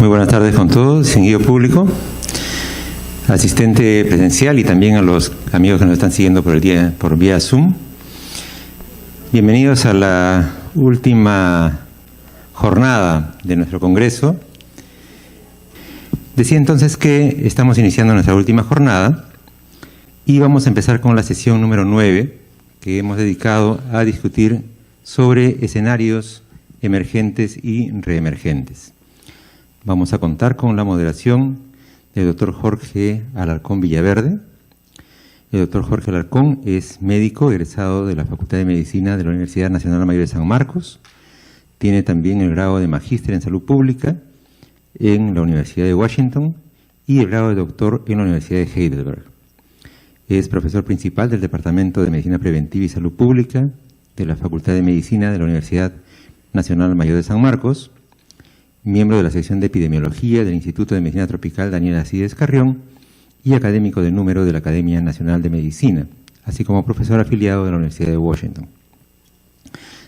Muy buenas tardes con todos, distinguido público, asistente presencial y también a los amigos que nos están siguiendo por vía Zoom. Bienvenidos a la última jornada de nuestro Congreso. Decía entonces que estamos iniciando nuestra última jornada y vamos a empezar con la sesión número 9 que hemos dedicado a discutir sobre escenarios emergentes y reemergentes. Vamos a contar con la moderación del doctor Jorge Alarcón Villaverde. El doctor Jorge Alarcón es médico egresado de la Facultad de Medicina de la Universidad Nacional Mayor de San Marcos. Tiene también el grado de Magíster en Salud Pública en la Universidad de Washington y el grado de doctor en la Universidad de Heidelberg. Es profesor principal del Departamento de Medicina Preventiva y Salud Pública de la Facultad de Medicina de la Universidad Nacional Mayor de San Marcos, miembro de la sección de Epidemiología del Instituto de Medicina Tropical Daniel Alcides Carrión y académico de número de la Academia Nacional de Medicina, así como profesor afiliado de la Universidad de Washington.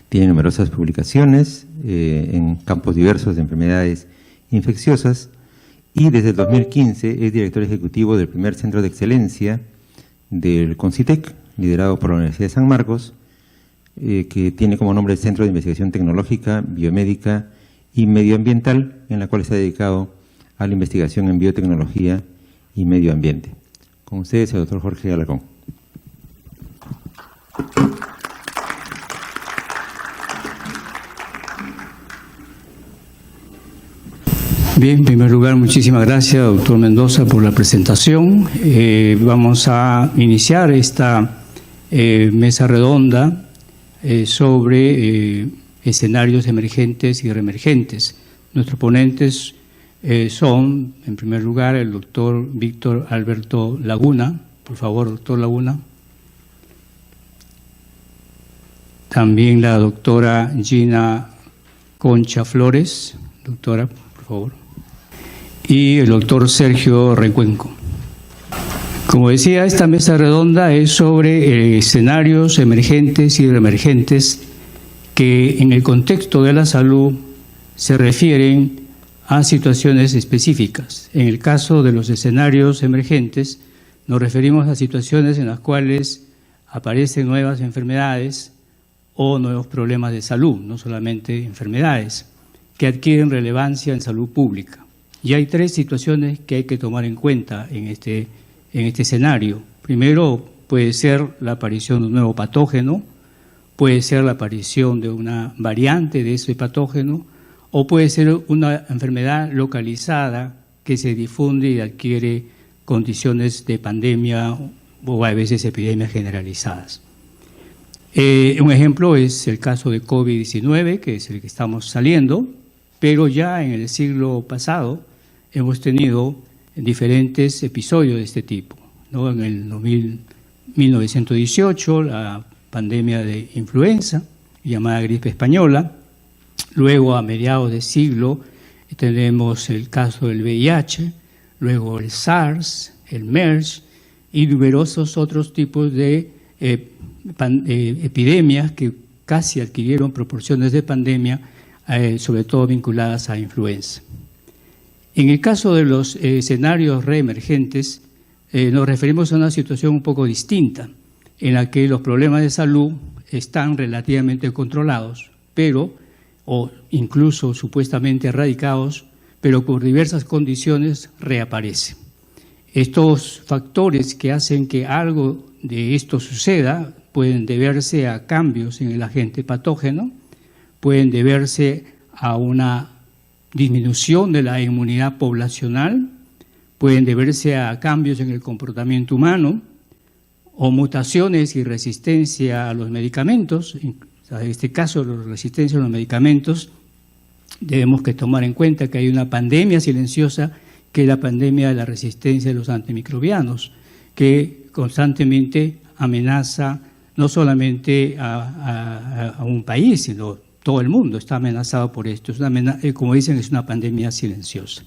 Tiene numerosas publicaciones en campos diversos de enfermedades infecciosas y desde el 2015 es director ejecutivo del primer centro de excelencia del CONCITEC, liderado por la Universidad de San Marcos, que tiene como nombre el Centro de Investigación Tecnológica, Biomédica y Medioambiental, en la cual está dedicado a la investigación en biotecnología y medio ambiente. Con ustedes el doctor Jorge Alarcón. Bien, en primer lugar, muchísimas gracias, doctor Mendoza, por la presentación. Vamos a iniciar esta mesa redonda sobre escenarios emergentes y reemergentes. Nuestros ponentes son, en primer lugar, el doctor Víctor Alberto Laguna. Por favor, doctor Laguna. También la doctora Gina Concha Flores. Doctora, por favor. Y el doctor Sergio Recuenco. Como decía, esta mesa redonda es sobre escenarios emergentes y reemergentes que en el contexto de la salud se refieren a situaciones específicas. En el caso de los escenarios emergentes nos referimos a situaciones en las cuales aparecen nuevas enfermedades o nuevos problemas de salud, no solamente enfermedades, que adquieren relevancia en salud pública. Y hay tres situaciones que hay que tomar en cuenta en este escenario. Primero, puede ser la aparición de un nuevo patógeno, puede ser la aparición de una variante de ese patógeno, o puede ser una enfermedad localizada que se difunde y adquiere condiciones de pandemia o a veces epidemias generalizadas. Un ejemplo es el caso de COVID-19, que es el que estamos saliendo, pero ya en el siglo pasado hemos tenido diferentes episodios de este tipo, ¿no? En el 1918, la pandemia de influenza, llamada gripe española. Luego, a mediados de siglo, tenemos el caso del VIH, luego el SARS, el MERS y numerosos otros tipos de epidemias que casi adquirieron proporciones de pandemia, sobre todo vinculadas a influenza. En el caso de los escenarios reemergentes, nos referimos a una situación un poco distinta, en la que los problemas de salud están relativamente controlados, o incluso supuestamente erradicados, pero por diversas condiciones reaparecen. Estos factores que hacen que algo de esto suceda pueden deberse a cambios en el agente patógeno, pueden deberse a una disminución de la inmunidad poblacional, pueden deberse a cambios en el comportamiento humano o mutaciones y resistencia a los medicamentos. En este caso, la resistencia a los medicamentos, debemos que tomar en cuenta que hay una pandemia silenciosa, que es la pandemia de la resistencia de los antimicrobianos, que constantemente amenaza no solamente a un país, sino todo el mundo está amenazado por esto. Es como dicen, es una pandemia silenciosa.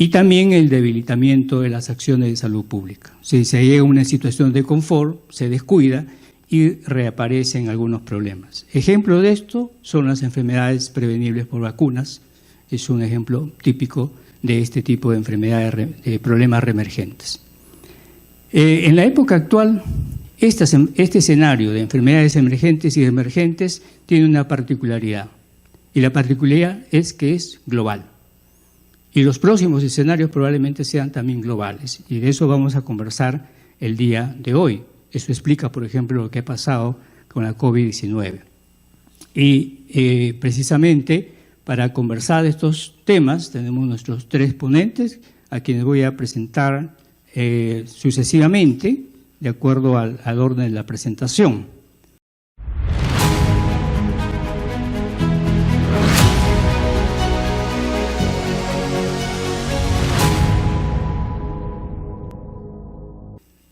Y también el debilitamiento de las acciones de salud pública. Si se llega a una situación de confort, se descuida y reaparecen algunos problemas. Ejemplo de esto son las enfermedades prevenibles por vacunas, es un ejemplo típico de este tipo de enfermedades, de problemas reemergentes. En la época actual, este escenario de enfermedades emergentes y emergentes tiene una particularidad, y la particularidad es que es global. Y los próximos escenarios probablemente sean también globales, y de eso vamos a conversar el día de hoy. Eso explica, por ejemplo, lo que ha pasado con la COVID-19. Y precisamente para conversar de estos temas tenemos nuestros 3 ponentes, a quienes voy a presentar sucesivamente, de acuerdo al orden de la presentación.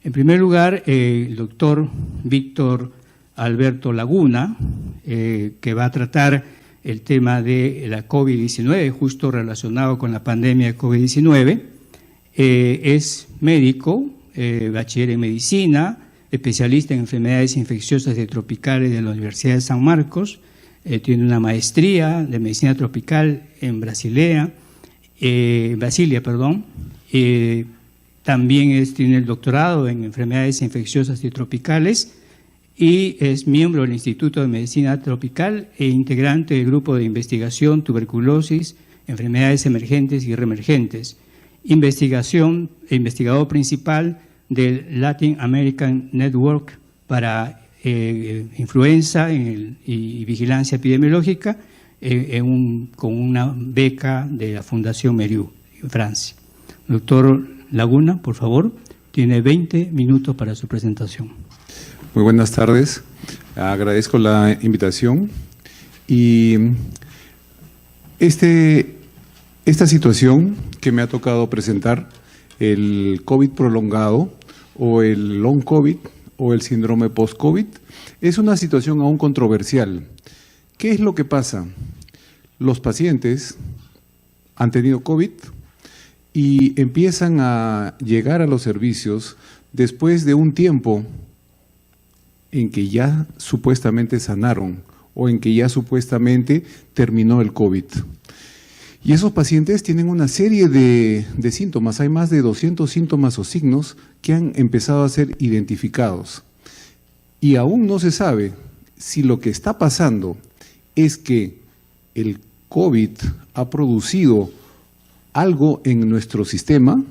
En primer lugar, el doctor Víctor Alberto Laguna, que va a tratar el tema de la COVID-19, justo relacionado con la pandemia de COVID-19. Es médico, bachiller en medicina, especialista en enfermedades infecciosas y tropicales de la Universidad de San Marcos, tiene una maestría de medicina tropical en Brasilia, también tiene el doctorado en enfermedades infecciosas y tropicales y es miembro del Instituto de Medicina Tropical e integrante del Grupo de Investigación Tuberculosis, Enfermedades Emergentes y Reemergentes. Investigador principal del Latin American Network para influenza y vigilancia epidemiológica con una beca de la Fundación Mérieux en Francia. Doctor Laguna, por favor, tiene 20 minutos para su presentación. Muy buenas tardes, agradezco la invitación y esta situación que me ha tocado presentar, el COVID prolongado o el long COVID o el síndrome post-COVID, es una situación aún controversial. ¿Qué es lo que pasa? Los pacientes han tenido COVID y empiezan a llegar a los servicios después de un tiempo en que ya supuestamente sanaron o en que ya supuestamente terminó el COVID. Y esos pacientes tienen una serie de síntomas, hay más de 200 síntomas o signos que han empezado a ser identificados. Y aún no se sabe si lo que está pasando es que el COVID ha producido algo en nuestro sistema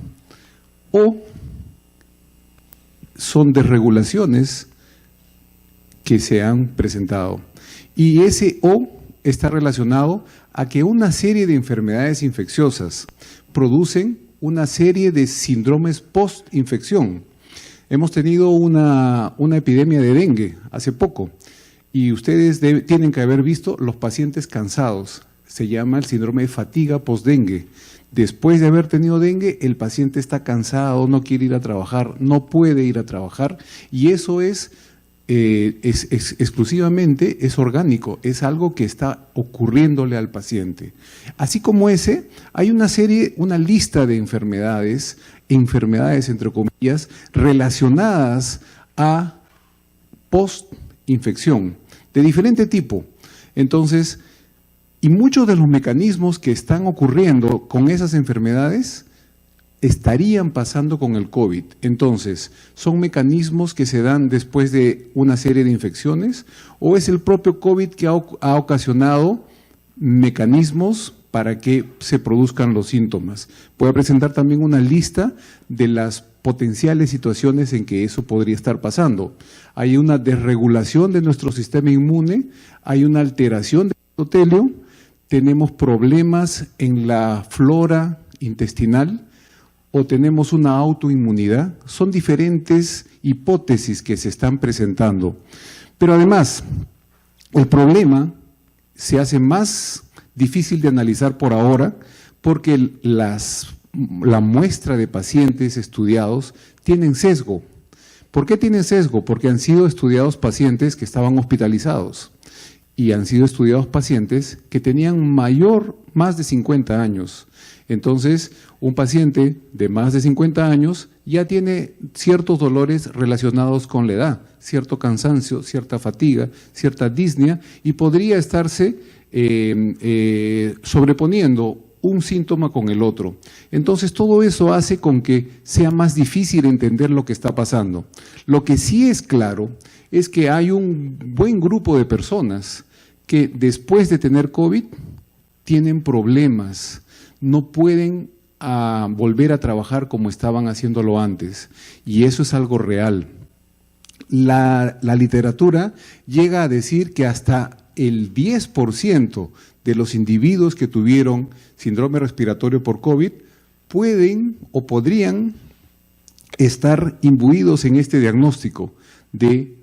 o son desregulaciones que se han presentado. Y ese O está relacionado a que una serie de enfermedades infecciosas producen una serie de síndromes post-infección. Hemos tenido una epidemia de dengue hace poco y ustedes tienen que haber visto los pacientes cansados. Se llama el síndrome de fatiga post-dengue. Después de haber tenido dengue, el paciente está cansado, no quiere ir a trabajar, no puede ir a trabajar y eso es exclusivamente, es orgánico, es algo que está ocurriéndole al paciente. Así como ese, hay una lista de enfermedades entre comillas, relacionadas a post-infección, de diferente tipo. Entonces, y muchos de los mecanismos que están ocurriendo con esas enfermedades estarían pasando con el COVID. Entonces, ¿son mecanismos que se dan después de una serie de infecciones o es el propio COVID que ha ocasionado mecanismos para que se produzcan los síntomas? Voy a presentar también una lista de las potenciales situaciones en que eso podría estar pasando. Hay una desregulación de nuestro sistema inmune, hay una alteración del endotelio, tenemos problemas en la flora intestinal, o tenemos una autoinmunidad. Son diferentes hipótesis que se están presentando. Pero además, el problema se hace más difícil de analizar por ahora porque la muestra de pacientes estudiados tienen sesgo. ¿Por qué tienen sesgo? Porque han sido estudiados pacientes que estaban hospitalizados y han sido estudiados pacientes que tenían más de 50 años. Entonces, un paciente de más de 50 años ya tiene ciertos dolores relacionados con la edad, cierto cansancio, cierta fatiga, cierta disnea, y podría estarse sobreponiendo un síntoma con el otro. Entonces todo eso hace con que sea más difícil entender lo que está pasando. Lo que sí es claro es que hay un buen grupo de personas que después de tener COVID tienen problemas, no pueden volver a trabajar como estaban haciéndolo antes, y eso es algo real. La literatura llega a decir que hasta el 10% de los individuos que tuvieron síndrome respiratorio por COVID pueden o podrían estar imbuidos en este diagnóstico de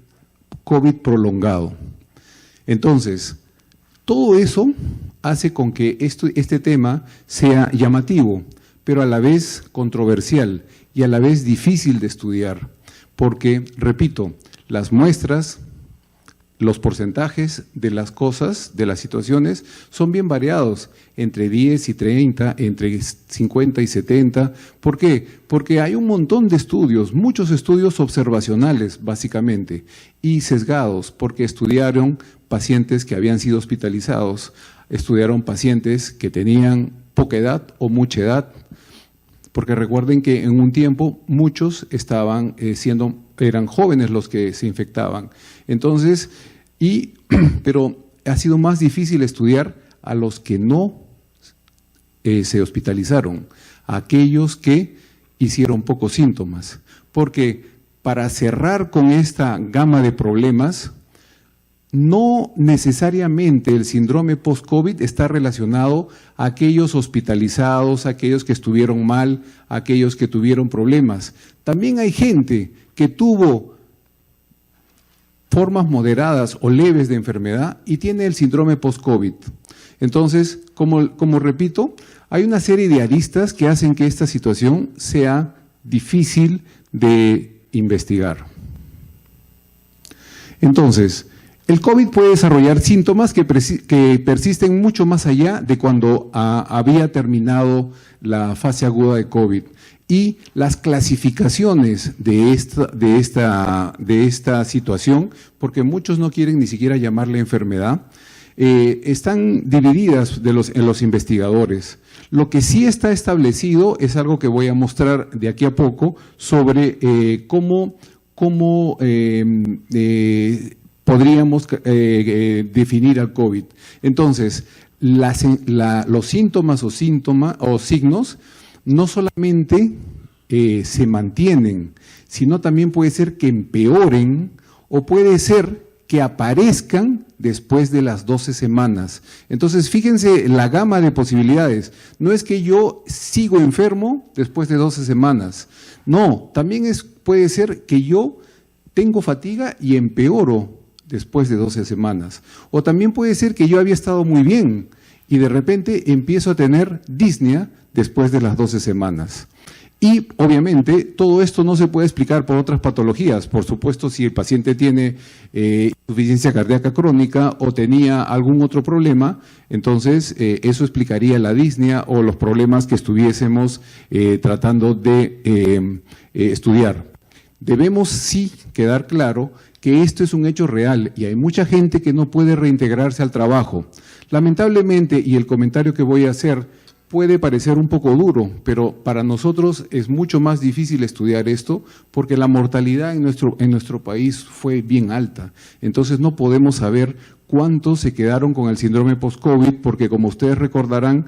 COVID prolongado. Entonces, todo eso hace con que este tema sea llamativo, pero a la vez controversial y a la vez difícil de estudiar, porque, repito, las muestras, los porcentajes de las cosas, de las situaciones, son bien variados, entre 10 y 30, entre 50 y 70. ¿Por qué? Porque hay un montón de estudios, muchos estudios observacionales, básicamente, y sesgados, porque estudiaron pacientes que habían sido hospitalizados, estudiaron pacientes que tenían poca edad o mucha edad, porque recuerden que en un tiempo muchos eran jóvenes los que se infectaban. Entonces, pero ha sido más difícil estudiar a los que no se hospitalizaron, a aquellos que hicieron pocos síntomas, porque para cerrar con esta gama de problemas, no necesariamente el síndrome post-COVID está relacionado a aquellos hospitalizados, a aquellos que estuvieron mal, a aquellos que tuvieron problemas. También hay gente que tuvo formas moderadas o leves de enfermedad y tiene el síndrome post-COVID. Entonces, como repito, hay una serie de aristas que hacen que esta situación sea difícil de investigar. Entonces, el COVID puede desarrollar síntomas que persisten mucho más allá de cuando había terminado la fase aguda de COVID. Y las clasificaciones de esta situación, porque muchos no quieren ni siquiera llamarle enfermedad, están divididas en los investigadores. Lo que sí está establecido es algo que voy a mostrar de aquí a poco sobre cómo podríamos definir al COVID. Entonces, los síntomas o signos no solamente se mantienen, sino también puede ser que empeoren o puede ser que aparezcan después de las 12 semanas. Entonces, fíjense la gama de posibilidades. No es que yo sigo enfermo después de 12 semanas. No, también puede ser que yo tengo fatiga y empeoro después de 12 semanas. O también puede ser que yo había estado muy bien y de repente empiezo a tener disnea después de las 12 semanas. Y obviamente todo esto no se puede explicar por otras patologías. Por supuesto, si el paciente tiene insuficiencia cardíaca crónica o tenía algún otro problema, entonces eso explicaría la disnea o los problemas que estuviésemos tratando de estudiar. Debemos sí quedar claro que esto es un hecho real y hay mucha gente que no puede reintegrarse al trabajo. Lamentablemente, y el comentario que voy a hacer puede parecer un poco duro, pero para nosotros es mucho más difícil estudiar esto porque la mortalidad en nuestro país fue bien alta. Entonces no podemos saber cuántos se quedaron con el síndrome post-COVID porque, como ustedes recordarán,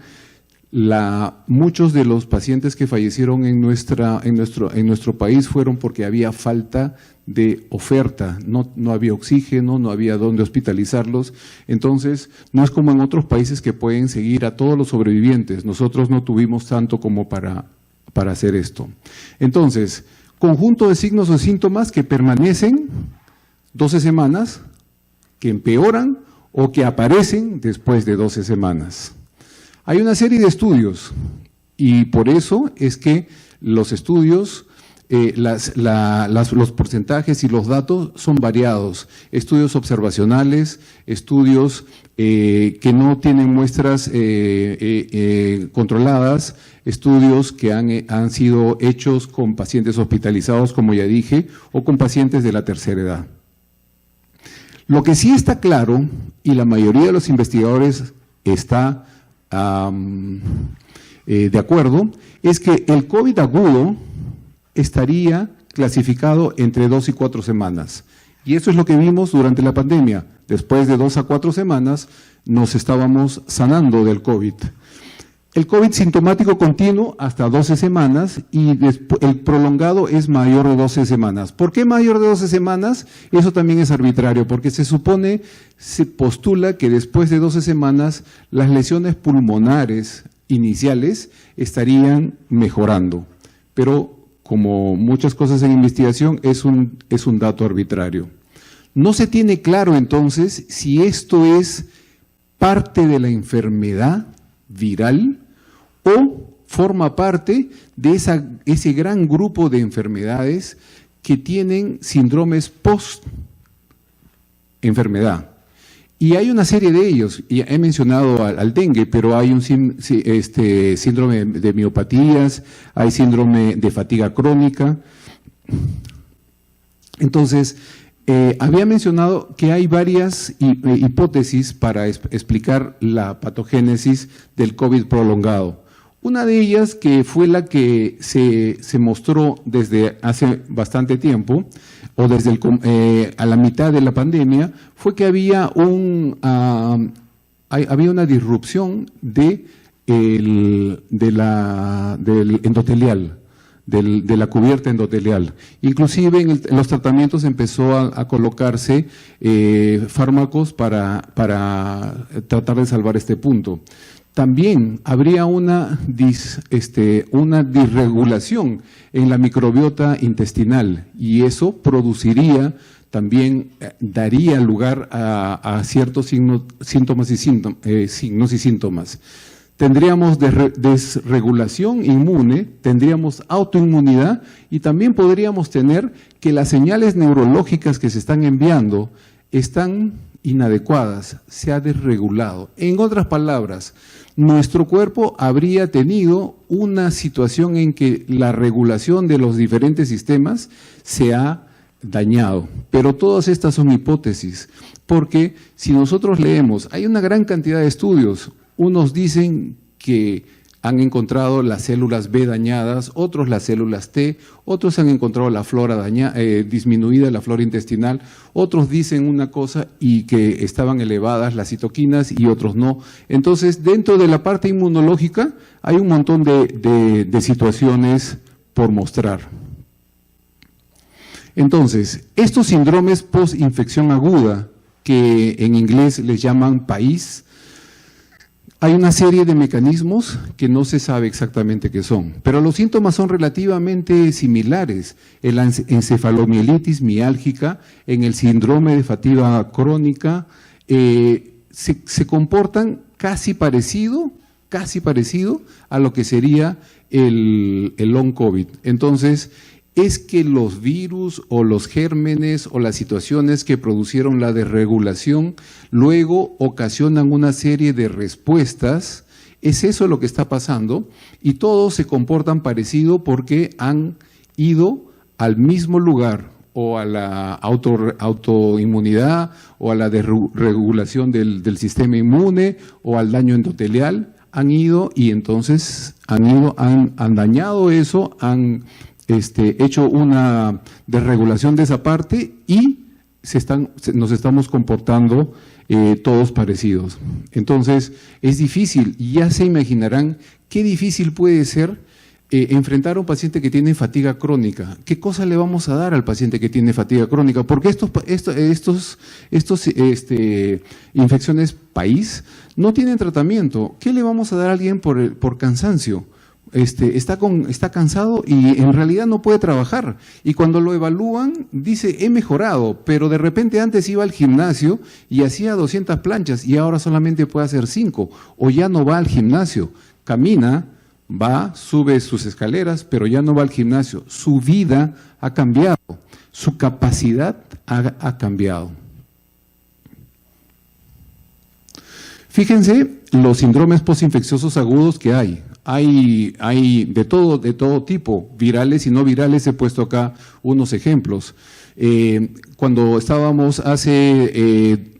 muchos de los pacientes que fallecieron en nuestro país fueron porque había falta de oferta, no había oxígeno, no había dónde hospitalizarlos. Entonces, no es como en otros países que pueden seguir a todos los sobrevivientes. Nosotros no tuvimos tanto como para hacer esto. Entonces, conjunto de signos o síntomas que permanecen 12 semanas, que empeoran o que aparecen después de 12 semanas. Hay una serie de estudios y por eso es que los estudios los porcentajes y los datos son variados. Estudios observacionales, estudios que no tienen muestras controladas, estudios que han sido hechos con pacientes hospitalizados, como ya dije, o con pacientes de la tercera edad. Lo que sí está claro, y la mayoría de los investigadores está de acuerdo, es que el COVID agudo estaría clasificado entre 2 y 4 semanas. Y eso es lo que vimos durante la pandemia. Después de 2 a 4 semanas nos estábamos sanando del COVID. El COVID sintomático continuo hasta 12 semanas y el prolongado es mayor de 12 semanas. ¿Por qué mayor de 12 semanas? Eso también es arbitrario, porque se postula que después de 12 semanas las lesiones pulmonares iniciales estarían mejorando. Pero como muchas cosas en investigación, es un dato arbitrario. No se tiene claro entonces si esto es parte de la enfermedad viral o forma parte de ese gran grupo de enfermedades que tienen síndromes post-enfermedad. Y hay una serie de ellos, y he mencionado al dengue, pero hay un síndrome de miopatías, hay síndrome de fatiga crónica. Entonces, había mencionado que hay varias hipótesis para explicar la patogénesis del COVID prolongado. Una de ellas, que fue la que se mostró desde hace bastante tiempo, o desde a la mitad de la pandemia, fue que había una disrupción del endotelial, de la cubierta endotelial. Inclusive en los tratamientos empezó a colocarse fármacos para tratar de salvar este punto. También habría una disregulación en la microbiota intestinal y eso produciría, también daría lugar a ciertos signos y síntomas. Tendríamos desregulación inmune, tendríamos autoinmunidad y también podríamos tener que las señales neurológicas que se están enviando están inadecuadas, se ha desregulado. En otras palabras, nuestro cuerpo habría tenido una situación en que la regulación de los diferentes sistemas se ha dañado. Pero todas estas son hipótesis, porque si nosotros leemos, hay una gran cantidad de estudios. Unos dicen que han encontrado las células B dañadas, otros las células T, otros han encontrado la flora disminuida, la flora intestinal, otros dicen una cosa y que estaban elevadas las citoquinas y otros no. Entonces, dentro de la parte inmunológica hay un montón de situaciones por mostrar. Entonces, estos síndromes post-infección aguda, que en inglés les llaman PAIS, hay una serie de mecanismos que no se sabe exactamente qué son, pero los síntomas son relativamente similares. En la encefalomielitis miálgica, en el síndrome de fatiga crónica, se comportan casi parecido a lo que sería el long COVID. Entonces, es que los virus o los gérmenes o las situaciones que producieron la desregulación luego ocasionan una serie de respuestas. Es eso lo que está pasando y todos se comportan parecido porque han ido al mismo lugar o a la autoinmunidad o a la desregulación del sistema inmune o al daño endotelial. Han ido y entonces han dañado eso, han hecho una desregulación de esa parte y nos estamos comportando todos parecidos. Entonces, es difícil, y ya se imaginarán qué difícil puede ser enfrentar a un paciente que tiene fatiga crónica. ¿Qué cosa le vamos a dar al paciente que tiene fatiga crónica? Porque estos infecciones PAIS no tienen tratamiento. ¿Qué le vamos a dar a alguien por cansancio? Está cansado y en realidad no puede trabajar. Y cuando lo evalúan, dice, he mejorado, pero de repente antes iba al gimnasio y hacía 200 planchas y ahora solamente puede hacer 5, o ya no va al gimnasio, camina Va, sube sus escaleras, pero ya no va al gimnasio. Su vida ha cambiado, su capacidad ha cambiado. Fíjense los síndromes postinfecciosos agudos que hay. Hay de todo tipo, virales y no virales. He puesto acá unos ejemplos. Cuando estábamos hace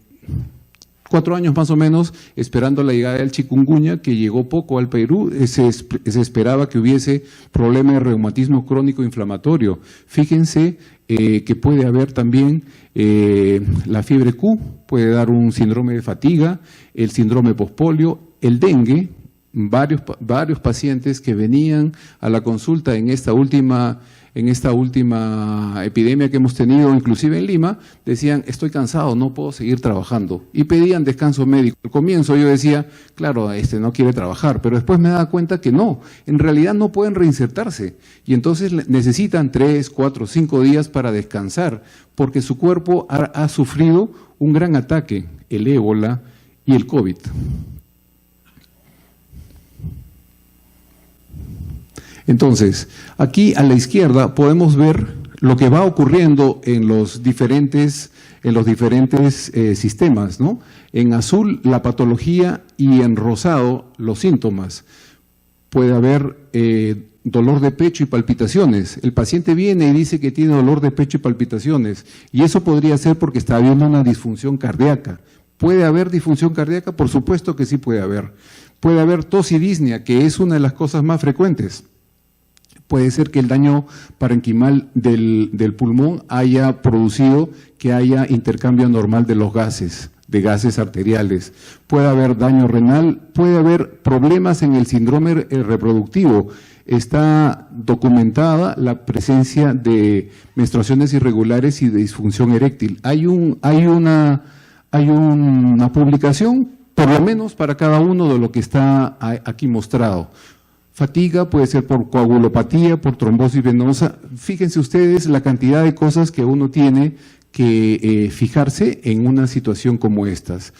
4 años más o menos esperando la llegada del chikungunya, que llegó poco al Perú, se esperaba que hubiese problema de reumatismo crónico inflamatorio. Fíjense que puede haber también la fiebre Q, puede dar un síndrome de fatiga, el síndrome pospolio, el dengue. Varios pacientes que venían a la consulta en esta última epidemia que hemos tenido, inclusive en Lima, decían, estoy cansado, no puedo seguir trabajando, y pedían descanso médico. Al comienzo yo decía, claro, no quiere trabajar, pero después me daba cuenta que no, en realidad no pueden reinsertarse, y entonces necesitan 3, 4, 5 días para descansar, porque su cuerpo ha sufrido un gran ataque, el ébola y el COVID. Entonces, aquí a la izquierda podemos ver lo que va ocurriendo en los diferentes sistemas, ¿no? En azul la patología y en rosado los síntomas. Puede haber dolor de pecho y palpitaciones. El paciente viene y dice que tiene dolor de pecho y palpitaciones, y eso podría ser porque está habiendo una disfunción cardíaca. ¿Puede haber disfunción cardíaca? Por supuesto que sí puede haber. Puede haber tos y disnea, que es una de las cosas más frecuentes. Puede ser que el daño parenquimal del pulmón haya producido que haya intercambio anormal de los gases, de gases arteriales. Puede haber daño renal, puede haber problemas en el síndrome reproductivo. Está documentada la presencia de menstruaciones irregulares y de disfunción eréctil. Hay una publicación, por lo menos para cada uno de lo que está aquí mostrado. Fatiga puede ser por coagulopatía, por trombosis venosa. Fíjense ustedes la cantidad de cosas que uno tiene que fijarse en una situación como estas.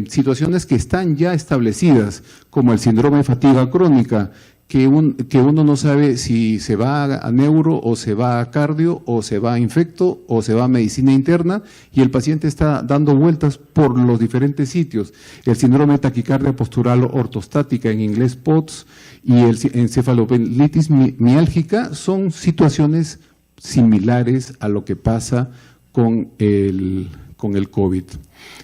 Situaciones que están ya establecidas, como el síndrome de fatiga crónica, que uno no sabe si se va a neuro o se va a cardio o se va a infecto o se va a medicina interna, y el paciente está dando vueltas por los diferentes sitios. El síndrome de taquicardia postural ortostática, en inglés POTS, y el encefalopelitis miálgica son situaciones similares a lo que pasa con el COVID.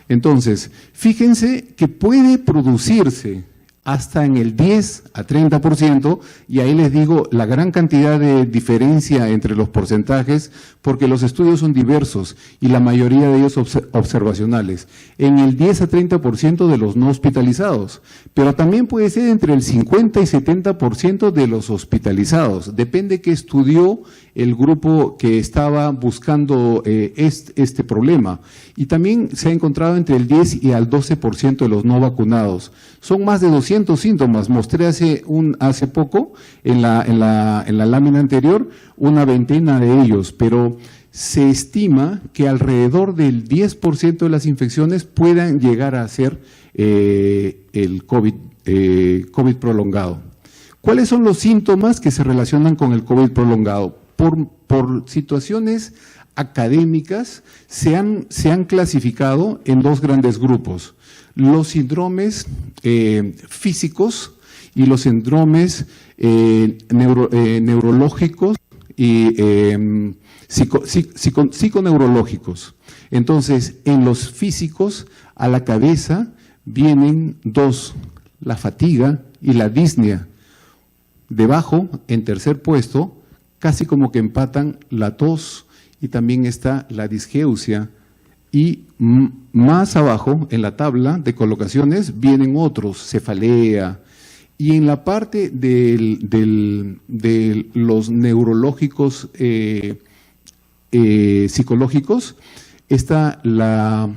Entonces, fíjense que puede producirse hasta en el 10 a 30%, y ahí les digo la gran cantidad de diferencia entre los porcentajes, porque los estudios son diversos y la mayoría de ellos observacionales, en el 10 a 30% de los no hospitalizados, pero también puede ser entre el 50 y 70% de los hospitalizados, depende qué estudió el grupo que estaba buscando este problema, y también se ha encontrado entre el 10 y al 12% de los no vacunados. Son más de 200 síntomas. Mostré hace poco en la lámina anterior una veintena de ellos, pero se estima que alrededor del 10% de las infecciones puedan llegar a ser el COVID prolongado. ¿Cuáles son los síntomas que se relacionan con el COVID prolongado? Por situaciones académicas se han clasificado en dos grandes grupos: los síndromes físicos y los síndromes neurológicos y psiconeurológicos. Entonces, en los físicos, a la cabeza vienen dos: la fatiga y la disnea. Debajo, en tercer puesto, casi como que empatan la tos, y también está la disgeusia. Y más abajo, en la tabla de colocaciones, vienen otros: cefalea. Y en la parte de los neurológicos psicológicos está la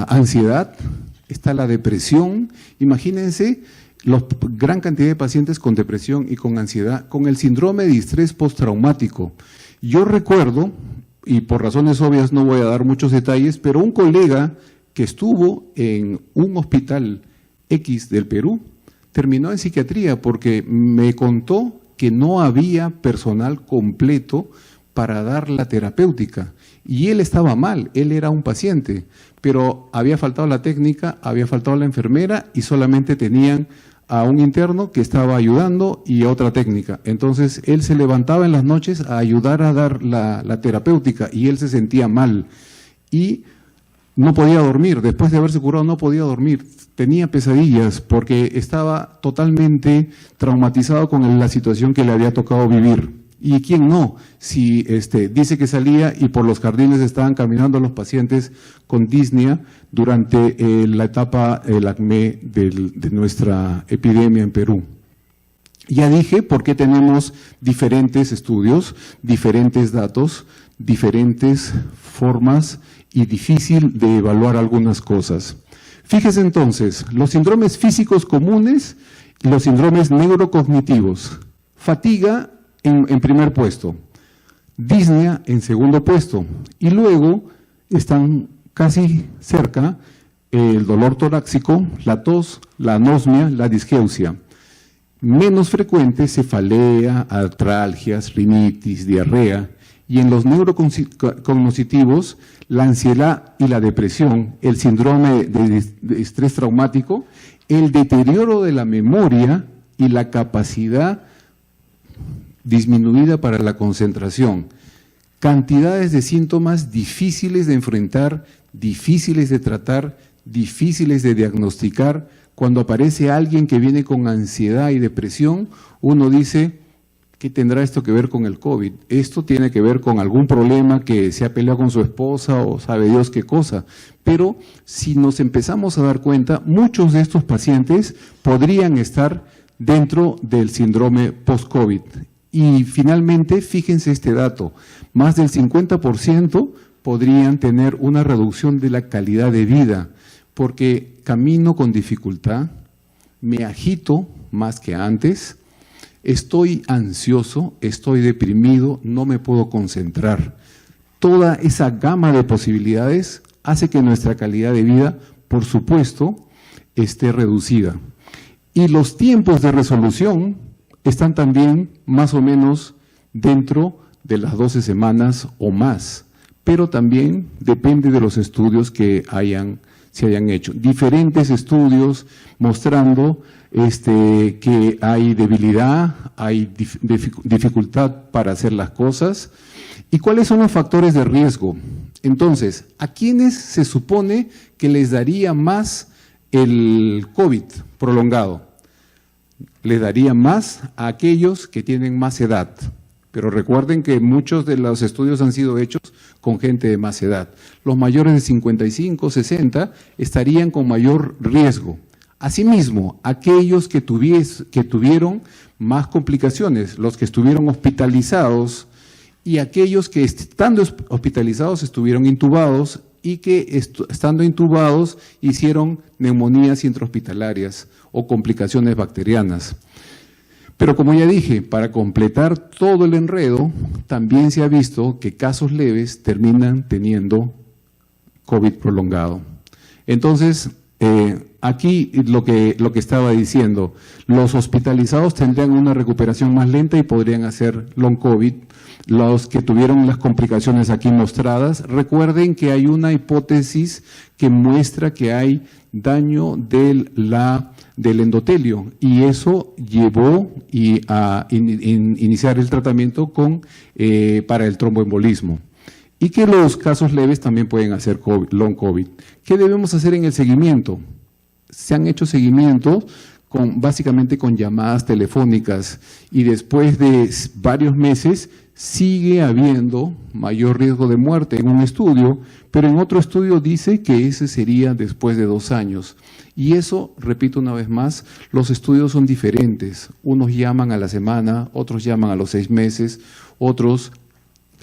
ansiedad, está la depresión. Imagínense gran cantidad de pacientes con depresión y con ansiedad, con el síndrome de estrés postraumático. Yo recuerdo, y por razones obvias no voy a dar muchos detalles, pero un colega que estuvo en un hospital X del Perú terminó en psiquiatría porque me contó que no había personal completo para dar la terapéutica. Y él estaba mal, él era un paciente, pero había faltado la técnica, había faltado la enfermera y solamente tenían a un interno que estaba ayudando y a otra técnica. Entonces él se levantaba en las noches a ayudar a dar la terapéutica y él se sentía mal y no podía dormir. Después de haberse curado no podía dormir, tenía pesadillas porque estaba totalmente traumatizado con la situación que le había tocado vivir. ¿Y quién no? Si dice que salía y por los jardines estaban caminando los pacientes con disnea durante la etapa, el acné de nuestra epidemia en Perú. Ya dije por qué tenemos diferentes estudios, diferentes datos, diferentes formas y difícil de evaluar algunas cosas. Fíjese entonces, los síndromes físicos comunes y los síndromes neurocognitivos. Fatiga en primer puesto, disnea en segundo puesto y luego están casi cerca el dolor torácico, la tos, la anosmia, la disgeusia. Menos frecuente cefalea, artralgias, rinitis, diarrea y en los neurocognitivos la ansiedad y la depresión, el síndrome de estrés traumático, el deterioro de la memoria y la capacidad disminuida para la concentración, cantidades de síntomas difíciles de enfrentar, difíciles de tratar, difíciles de diagnosticar. Cuando aparece alguien que viene con ansiedad y depresión, uno dice, ¿qué tendrá esto que ver con el COVID? Esto tiene que ver con algún problema que se ha peleado con su esposa o sabe Dios qué cosa. Pero si nos empezamos a dar cuenta, muchos de estos pacientes podrían estar dentro del síndrome post-COVID. Y finalmente, fíjense este dato, más del 50% podrían tener una reducción de la calidad de vida, porque camino con dificultad, me agito más que antes, estoy ansioso, estoy deprimido, no me puedo concentrar. Toda esa gama de posibilidades hace que nuestra calidad de vida, por supuesto, esté reducida. Y los tiempos de resolución están también más o menos dentro de las 12 semanas o más, pero también depende de los estudios que se hayan hecho. Diferentes estudios mostrando que hay debilidad, hay dificultad para hacer las cosas. ¿Y cuáles son los factores de riesgo? Entonces, ¿a quiénes se supone que les daría más el COVID prolongado? Le daría más a aquellos que tienen más edad. Pero recuerden que muchos de los estudios han sido hechos con gente de más edad. Los mayores de 55, 60 estarían con mayor riesgo. Asimismo, aquellos que tuvieron más complicaciones, los que estuvieron hospitalizados y aquellos que estando hospitalizados estuvieron intubados y que estando intubados hicieron neumonías intrahospitalarias o complicaciones bacterianas. Pero como ya dije, para completar todo el enredo, también se ha visto que casos leves terminan teniendo COVID prolongado. Entonces, aquí lo que estaba diciendo, los hospitalizados tendrían una recuperación más lenta y podrían hacer long COVID. Los que tuvieron las complicaciones aquí mostradas, recuerden que hay una hipótesis que muestra que hay daño del endotelio y eso llevó a iniciar el tratamiento para el tromboembolismo. Y que los casos leves también pueden hacer long COVID. ¿Qué debemos hacer en el seguimiento? Se han hecho seguimientos básicamente con llamadas telefónicas y después de varios meses sigue habiendo mayor riesgo de muerte en un estudio, pero en otro estudio dice que ese sería después de 2 años. Y eso, repito una vez más, los estudios son diferentes. Unos llaman a la semana, otros llaman a los 6 meses, otros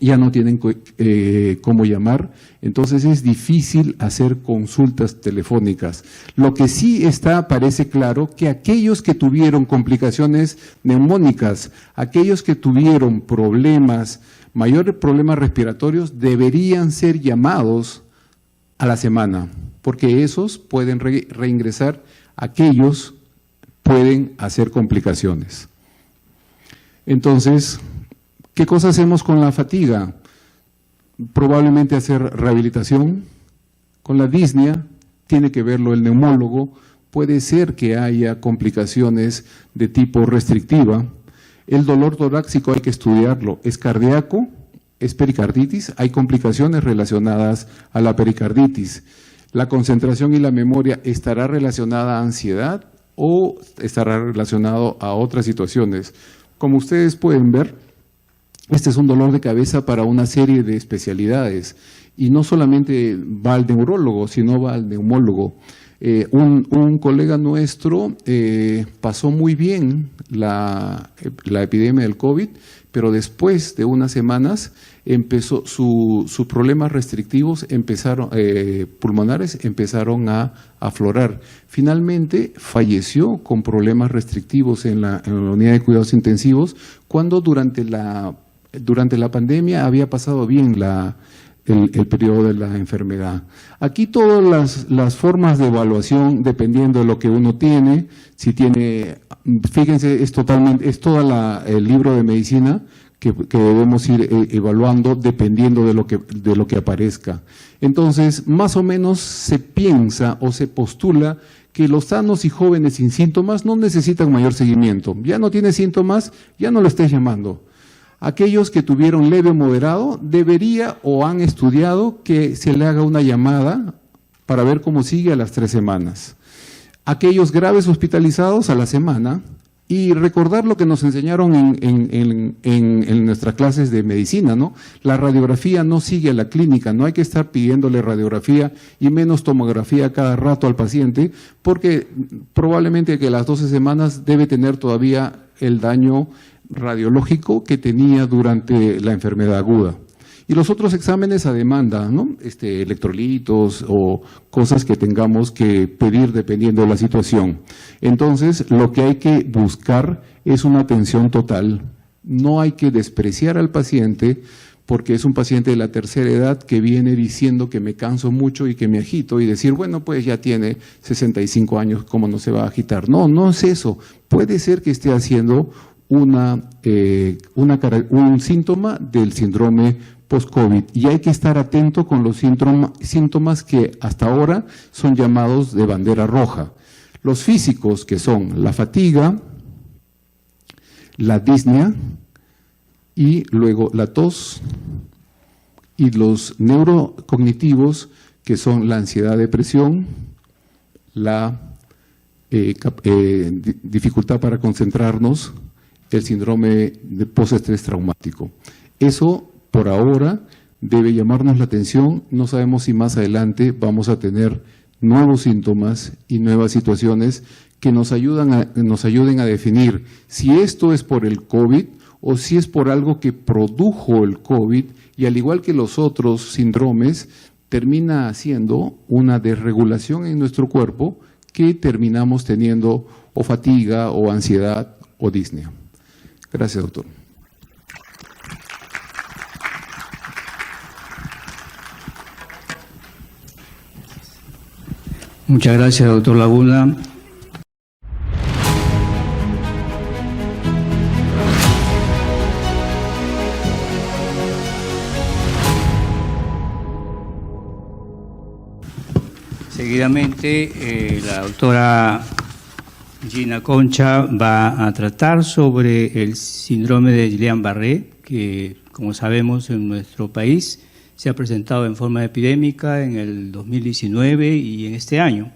ya no tienen cómo llamar, entonces es difícil hacer consultas telefónicas. Lo que sí parece claro, que aquellos que tuvieron complicaciones neumónicas, aquellos que tuvieron mayores problemas respiratorios, deberían ser llamados a la semana, porque esos pueden reingresar aquellos pueden hacer complicaciones. Entonces, ¿qué cosa hacemos con la fatiga? Probablemente hacer rehabilitación. Con la disnea, tiene que verlo el neumólogo, puede ser que haya complicaciones de tipo restrictiva. El dolor torácico hay que estudiarlo, ¿es cardíaco? ¿Es pericarditis? Hay complicaciones relacionadas a la pericarditis. La concentración y la memoria, ¿estará relacionada a ansiedad o estará relacionado a otras situaciones? Como ustedes pueden ver, este es un dolor de cabeza para una serie de especialidades y no solamente va al neurólogo, sino va al neumólogo. Un colega nuestro pasó muy bien la epidemia del COVID, pero después de unas semanas empezó sus problemas restrictivos pulmonares empezaron a aflorar. Finalmente falleció con problemas restrictivos en la unidad de cuidados intensivos, cuando durante la pandemia había pasado bien el periodo de la enfermedad. Aquí todas las formas de evaluación, dependiendo de lo que uno tiene, si tiene, fíjense, es todo el libro de medicina que debemos ir evaluando dependiendo de lo que aparezca. Entonces, más o menos se piensa o se postula que los sanos y jóvenes sin síntomas no necesitan mayor seguimiento. Ya no tiene síntomas, ya no lo estés llamando. Aquellos que tuvieron leve o moderado, debería o han estudiado que se le haga una llamada para ver cómo sigue a las 3 semanas. Aquellos graves hospitalizados a la semana, y recordar lo que nos enseñaron en nuestras clases de medicina, ¿no? La radiografía no sigue a la clínica, no hay que estar pidiéndole radiografía y menos tomografía cada rato al paciente, porque probablemente que a las 12 semanas debe tener todavía el daño radiológico que tenía durante la enfermedad aguda. Y los otros exámenes a demanda, ¿no? Electrolitos o cosas que tengamos que pedir dependiendo de la situación. Entonces, lo que hay que buscar es una atención total. No hay que despreciar al paciente porque es un paciente de la tercera edad que viene diciendo que me canso mucho y que me agito y decir, bueno, pues ya tiene 65 años, ¿cómo no se va a agitar? No, no es eso. Puede ser que esté haciendo un síntoma del síndrome post-COVID y hay que estar atento con los síntomas que hasta ahora son llamados de bandera roja. Los físicos, que son la fatiga, la disnea y luego la tos, y los neurocognitivos, que son la ansiedad, depresión, la dificultad para concentrarnos, el síndrome de postestrés traumático. Eso, por ahora, debe llamarnos la atención. No sabemos si más adelante vamos a tener nuevos síntomas y nuevas situaciones que nos ayuden a definir si esto es por el COVID o si es por algo que produjo el COVID y al igual que los otros síndromes, termina haciendo una desregulación en nuestro cuerpo que terminamos teniendo o fatiga o ansiedad o disnea. Gracias, doctor. Muchas gracias, doctor Laguna. Seguidamente, la doctora Gina Concha va a tratar sobre el síndrome de Guillain-Barré, que, como sabemos, en nuestro país se ha presentado en forma epidémica en el 2019 y en este año.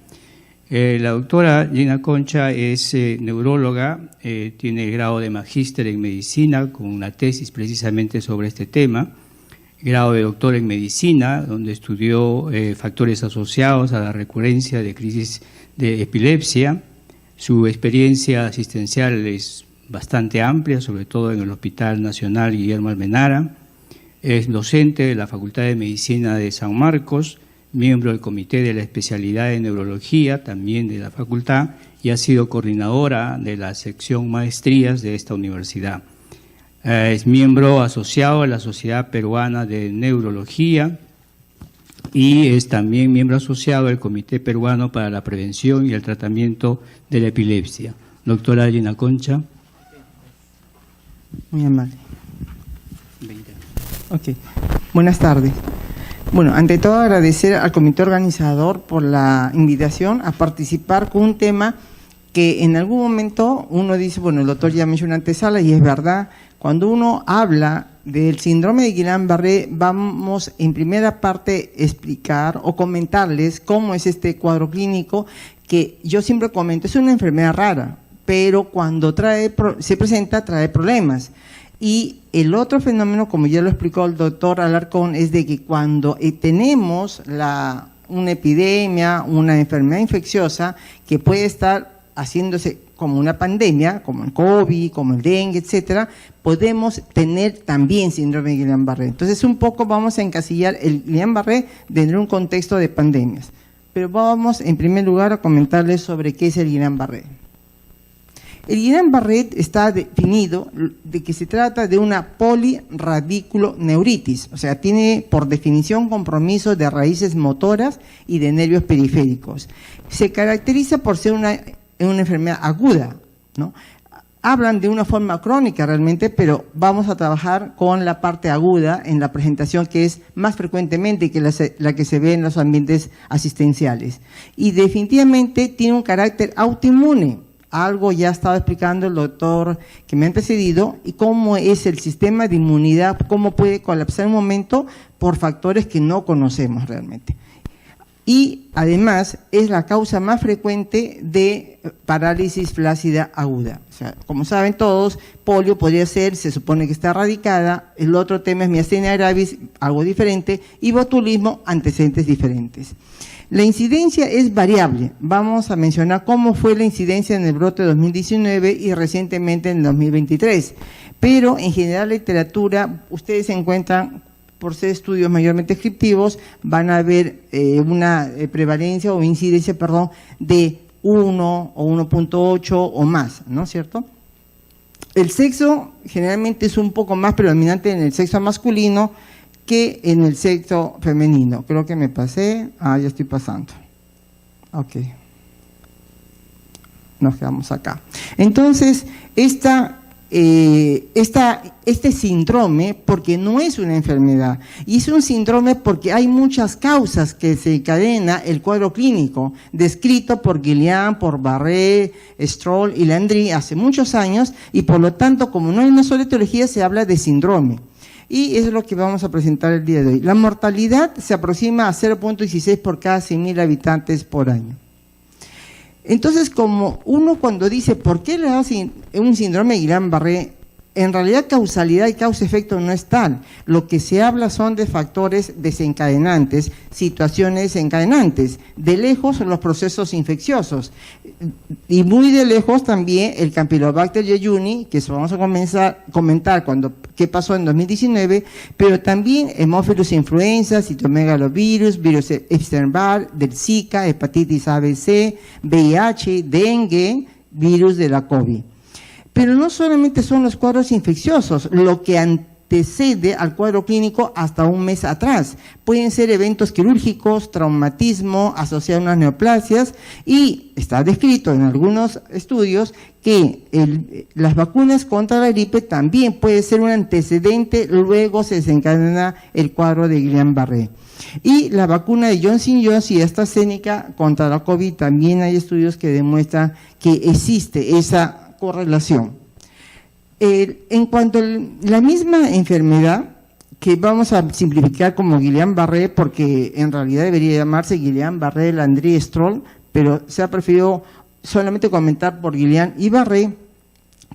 La doctora Gina Concha es neuróloga, tiene grado de magíster en medicina con una tesis precisamente sobre este tema, grado de doctor en medicina, donde estudió factores asociados a la recurrencia de crisis de epilepsia. Su experiencia asistencial es bastante amplia, sobre todo en el Hospital Nacional Guillermo Almenara. Es docente de la Facultad de Medicina de San Marcos, miembro del Comité de la Especialidad de Neurología, también de la facultad, y ha sido coordinadora de la sección Maestrías de esta universidad. Es miembro asociado a la Sociedad Peruana de Neurología y es también miembro asociado del Comité Peruano para la Prevención y el Tratamiento de la Epilepsia. Doctora Gina Concha. Muy amable. Ok. Buenas tardes. Bueno, ante todo agradecer al comité organizador por la invitación a participar con un tema que en algún momento uno dice, bueno, el doctor ya me hizo una antesala y es verdad, cuando uno habla del síndrome de Guillain-Barré, vamos en primera parte a explicar o comentarles cómo es este cuadro clínico, que yo siempre comento, es una enfermedad rara, pero cuando se presenta trae problemas. Y el otro fenómeno, como ya lo explicó el doctor Alarcón, es de que cuando tenemos una epidemia, una enfermedad infecciosa que puede estar haciéndose como una pandemia, como el COVID, como el dengue, etcétera, podemos tener también síndrome de Guillain-Barré. Entonces, un poco vamos a encasillar el Guillain-Barré dentro de un contexto de pandemias. Pero vamos, en primer lugar, a comentarles sobre qué es el Guillain-Barré. El Guillain-Barré está definido de que se trata de una poliradiculoneuritis, o sea, tiene por definición compromiso de raíces motoras y de nervios periféricos. Se caracteriza por ser una enfermedad aguda, ¿no? Hablan de una forma crónica realmente, pero vamos a trabajar con la parte aguda en la presentación, que es más frecuentemente que la que se ve en los ambientes asistenciales. Y definitivamente tiene un carácter autoinmune. Algo ya estaba explicando el doctor que me ha antecedido, y cómo es el sistema de inmunidad, cómo puede colapsar en un momento por factores que no conocemos realmente. Y además es la causa más frecuente de parálisis flácida aguda. O sea, como saben todos, polio podría ser, se supone que está erradicada, el otro tema es miastenia gravis, algo diferente, y botulismo, antecedentes diferentes. La incidencia es variable. Vamos a mencionar cómo fue la incidencia en el brote de 2019 y recientemente en el 2023. Pero en general la literatura, ustedes se encuentran, por ser estudios mayormente descriptivos, van a ver una prevalencia o incidencia, perdón, de 1 o 1.8 o más, ¿no es cierto? El sexo generalmente es un poco más predominante en el sexo masculino que en el sexo femenino. Creo que me pasé. Ya estoy pasando. Ok. Nos quedamos acá. Entonces, este síndrome, porque no es una enfermedad, y es un síndrome porque hay muchas causas que se encadena el cuadro clínico, descrito por Guillain, por Barré, Stroll y Landry hace muchos años, y por lo tanto, como no hay una sola etiología, se habla de síndrome. Y eso es lo que vamos a presentar el día de hoy. La mortalidad se aproxima a 0.16 por cada 100.000 habitantes por año. Entonces, como uno cuando dice, ¿por qué le da un síndrome de Guillain-Barré? En realidad, causalidad y causa-efecto no es tal. Lo que se habla son de factores desencadenantes, situaciones desencadenantes. De lejos, los procesos infecciosos. Y muy de lejos también el Campylobacter jejuni, que eso vamos a comentar qué pasó en 2019, pero también Haemophilus influenza, citomegalovirus, virus Epstein-Barr, del Zika, hepatitis ABC, VIH, dengue, virus de la COVID. Pero no solamente son los cuadros infecciosos, lo que antecede al cuadro clínico hasta un mes atrás. Pueden ser eventos quirúrgicos, traumatismo, asociados a unas neoplasias, y está descrito en algunos estudios que las vacunas contra la gripe también puede ser un antecedente, luego se desencadena el cuadro de Guillain-Barré. Y la vacuna de Johnson & Johnson y AstraZeneca contra la COVID, también hay estudios que demuestran que existe esa correlación. En cuanto a la misma enfermedad, que vamos a simplificar como Guillain-Barré, porque en realidad debería llamarse Guillain-Barré, Landry, Stroll, pero se ha preferido solamente comentar por Guillain y Barré,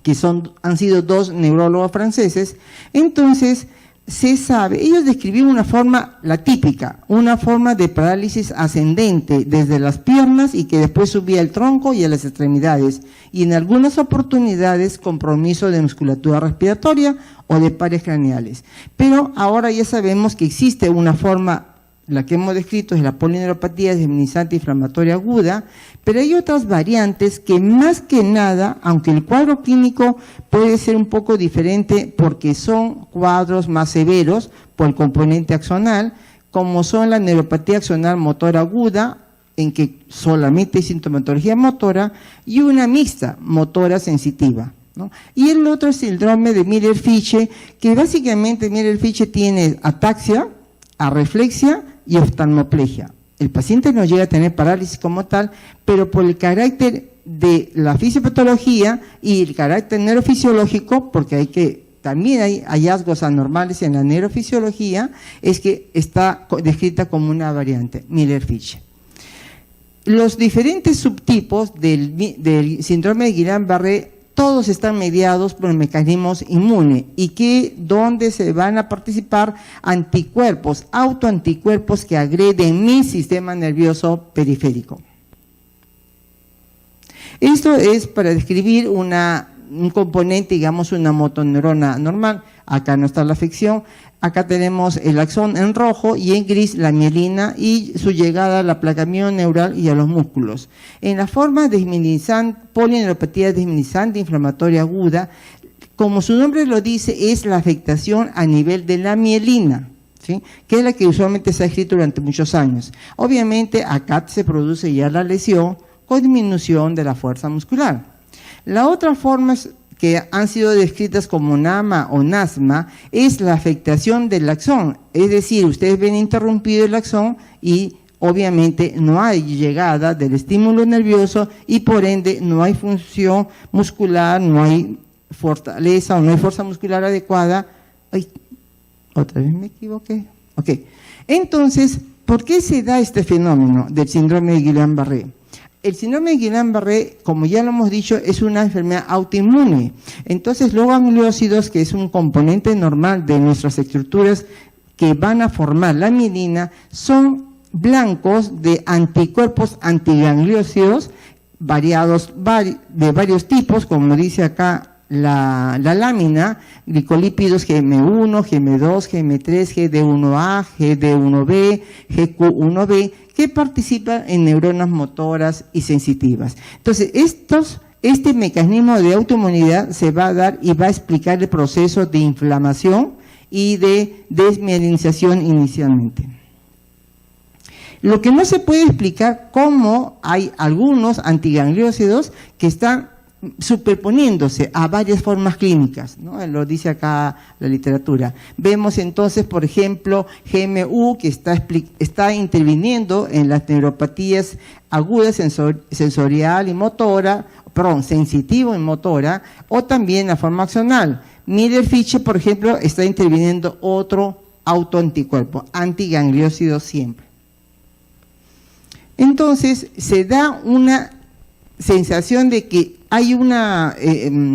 que han sido dos neurólogos franceses. Entonces, se sabe, ellos describían una forma, la típica, una forma de parálisis ascendente desde las piernas y que después subía al tronco y a las extremidades, y en algunas oportunidades compromiso de musculatura respiratoria o de pares craneales. Pero ahora ya sabemos que existe una forma, la que hemos descrito es la polineuropatía desminimizante inflamatoria aguda, pero hay otras variantes que más que nada, aunque el cuadro clínico puede ser un poco diferente porque son cuadros más severos por el componente axonal, como son la neuropatía axonal motora aguda, en que solamente hay sintomatología motora, y una mixta, motora sensitiva, ¿no? Y el otro es el síndrome de Miller-Fischer, que básicamente Miller-Fischer tiene ataxia, arreflexia y oftalmoplegia. El paciente no llega a tener parálisis como tal, pero por el carácter de la fisiopatología y el carácter neurofisiológico, porque también hay hallazgos anormales en la neurofisiología, es que está descrita como una variante Miller-Fischer. Los diferentes subtipos del síndrome de Guillain-Barré, todos están mediados por mecanismos inmunes y donde se van a participar anticuerpos, autoanticuerpos que agreden mi sistema nervioso periférico. Esto es para describir un componente, digamos, una motoneurona normal. Acá no está la afección. Acá tenemos el axón en rojo y en gris la mielina y su llegada a la placa mioneural y a los músculos. En la forma polineuropatía desminimizante inflamatoria aguda, como su nombre lo dice, es la afectación a nivel de la mielina, ¿sí?, que es la que usualmente se ha escrito durante muchos años. Obviamente acá se produce ya la lesión con disminución de la fuerza muscular. La otra forma que han sido descritas como NAMA o NASMA es la afectación del axón, es decir, ustedes ven interrumpido el axón y obviamente no hay llegada del estímulo nervioso y por ende no hay función muscular, no hay fortaleza o no hay fuerza muscular adecuada. Ay, otra vez me equivoqué. Ok, entonces, ¿por qué se da este fenómeno del síndrome de Guillain-Barré? El síndrome de Guillain-Barré, como ya lo hemos dicho, es una enfermedad autoinmune. Entonces, los gangliósidos, que es un componente normal de nuestras estructuras que van a formar la mielina, son blancos de anticuerpos antigangliósidos variados, de varios tipos, como dice acá la lámina, glicolípidos GM1, GM2, GM3, GD1A, GD1B, GQ1B, que participan en neuronas motoras y sensitivas. Entonces, este mecanismo de autoinmunidad se va a dar y va a explicar el proceso de inflamación y de desmielinización inicialmente. Lo que no se puede explicar, cómo hay algunos antigangliósidos que están superponiéndose a varias formas clínicas, ¿no? Lo dice acá la literatura. Vemos entonces, por ejemplo, GMU, que está interviniendo en las neuropatías agudas sensorial y motora, sensitivo y motora, o también la forma axonal. Miller-Fischer, por ejemplo, está interviniendo otro autoanticuerpo, antigangliósido siempre. Entonces, se da una sensación de que hay una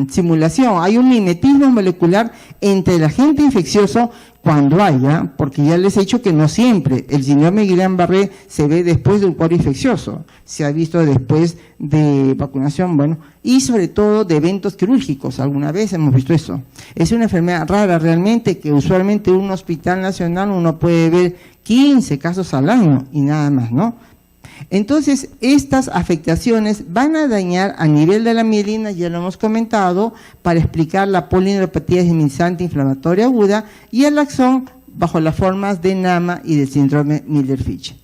simulación, hay un mimetismo molecular entre el agente infeccioso cuando haya, porque ya les he dicho que no siempre, el síndrome de Guillain-Barré se ve después de un cuadro infeccioso, se ha visto después de vacunación, bueno, y sobre todo de eventos quirúrgicos, alguna vez hemos visto eso. Es una enfermedad rara realmente, que usualmente en un hospital nacional uno puede ver 15 casos al año y nada más, ¿no? Entonces, estas afectaciones van a dañar a nivel de la mielina, ya lo hemos comentado, para explicar la polineuropatía desminimizante inflamatoria aguda y el axón bajo las formas de NAMA y del síndrome Miller-Fischer.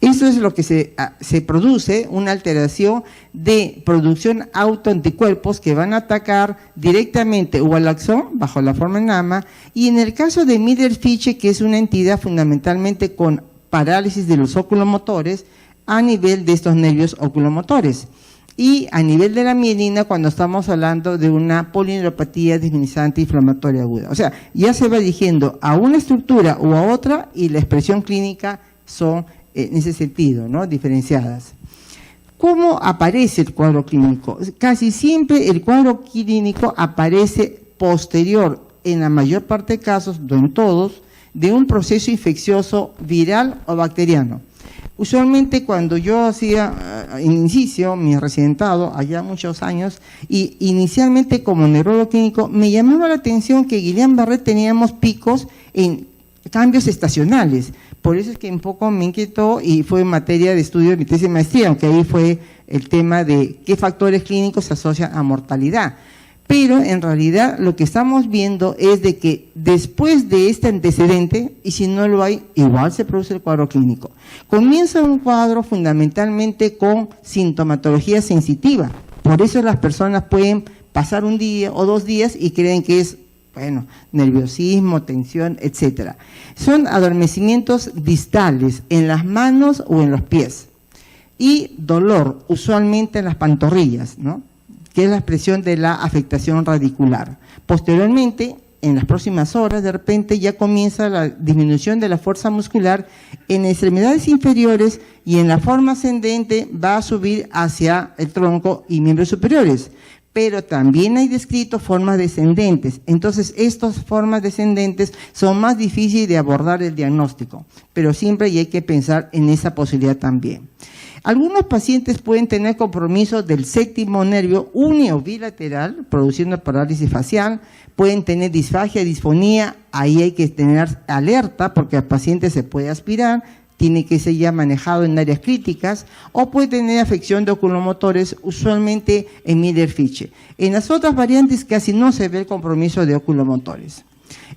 Eso es lo que se produce, una alteración de producción autoanticuerpos que van a atacar directamente o al axón bajo la forma de NAMA, y en el caso de Miller-Fischer, que es una entidad fundamentalmente con parálisis de los oculomotores a nivel de estos nervios oculomotores. Y a nivel de la mielina, cuando estamos hablando de una polineuropatía desminimizante inflamatoria aguda. O sea, ya se va dirigiendo a una estructura o a otra y la expresión clínica son, en ese sentido, ¿no?, diferenciadas. ¿Cómo aparece el cuadro clínico? Casi siempre el cuadro clínico aparece posterior, en la mayor parte de casos, no en todos, de un proceso infeccioso viral o bacteriano. Usualmente cuando yo hacía inicio mi residentado, allá muchos años, y inicialmente como neurólogo clínico, me llamaba la atención que Guillain-Barré teníamos picos en cambios estacionales. Por eso es que un poco me inquietó y fue materia de estudio de mi tesis de maestría, aunque ahí fue el tema de qué factores clínicos se asocian a mortalidad. Pero en realidad lo que estamos viendo es de que después de este antecedente, y si no lo hay, igual se produce el cuadro clínico. Comienza un cuadro fundamentalmente con sintomatología sensitiva. Por eso las personas pueden pasar un día o 2 días y creen que es, nerviosismo, tensión, etcétera. Son adormecimientos distales en las manos o en los pies. Y dolor, usualmente en las pantorrillas, ¿no?, que es la expresión de la afectación radicular. Posteriormente, en las próximas horas, de repente ya comienza la disminución de la fuerza muscular en extremidades inferiores y en la forma ascendente va a subir hacia el tronco y miembros superiores. Pero también hay descrito formas descendentes. Entonces, estas formas descendentes son más difíciles de abordar el diagnóstico, pero siempre hay que pensar en esa posibilidad también. Algunos pacientes pueden tener compromiso del séptimo nervio unio bilateral, produciendo parálisis facial, pueden tener disfagia, disfonía, ahí hay que tener alerta porque el paciente se puede aspirar, tiene que ser ya manejado en áreas críticas, o puede tener afección de oculomotores, usualmente en Miller-Fisher. En las otras variantes casi no se ve el compromiso de oculomotores.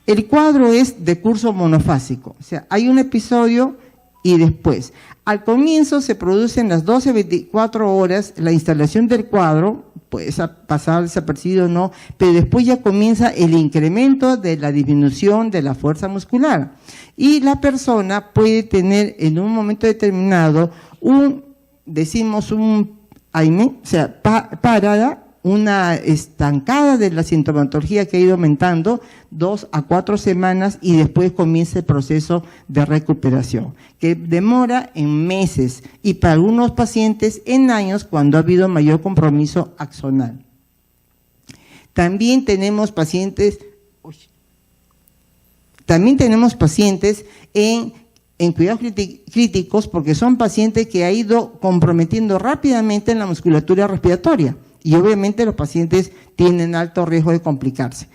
El cuadro es de curso monofásico, o sea, hay un episodio y después. Al comienzo se produce en las 12-24 horas la instalación del cuadro, puede pasar desapercibido o no, pero después ya comienza el incremento de la disminución de la fuerza muscular. Y la persona puede tener en un momento determinado parada, una estancada de la sintomatología que ha ido aumentando 2 a 4 semanas y después comienza el proceso de recuperación, que demora en meses y para algunos pacientes en años cuando ha habido mayor compromiso axonal. También tenemos pacientes en cuidados críticos porque son pacientes que ha ido comprometiendo rápidamente en la musculatura respiratoria. Y obviamente los pacientes tienen alto riesgo de complicarse.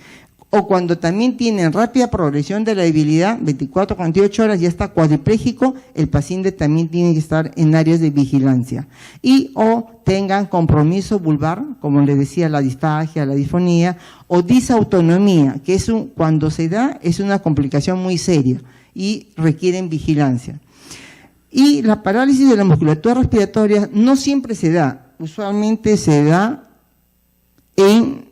O cuando también tienen rápida progresión de la debilidad, 24 a 48 horas ya está cuadripléjico, el paciente también tiene que estar en áreas de vigilancia. Y o tengan compromiso vulvar, como les decía, la disfagia, la disfonía, o disautonomía, que es cuando se da es una complicación muy seria y requieren vigilancia. Y la parálisis de la musculatura respiratoria no siempre se da. Usualmente se da en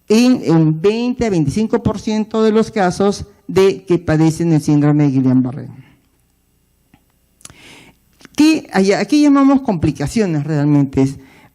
un 20 a 25% de los casos de que padecen el síndrome de Guillain-Barré. Aquí llamamos complicaciones realmente.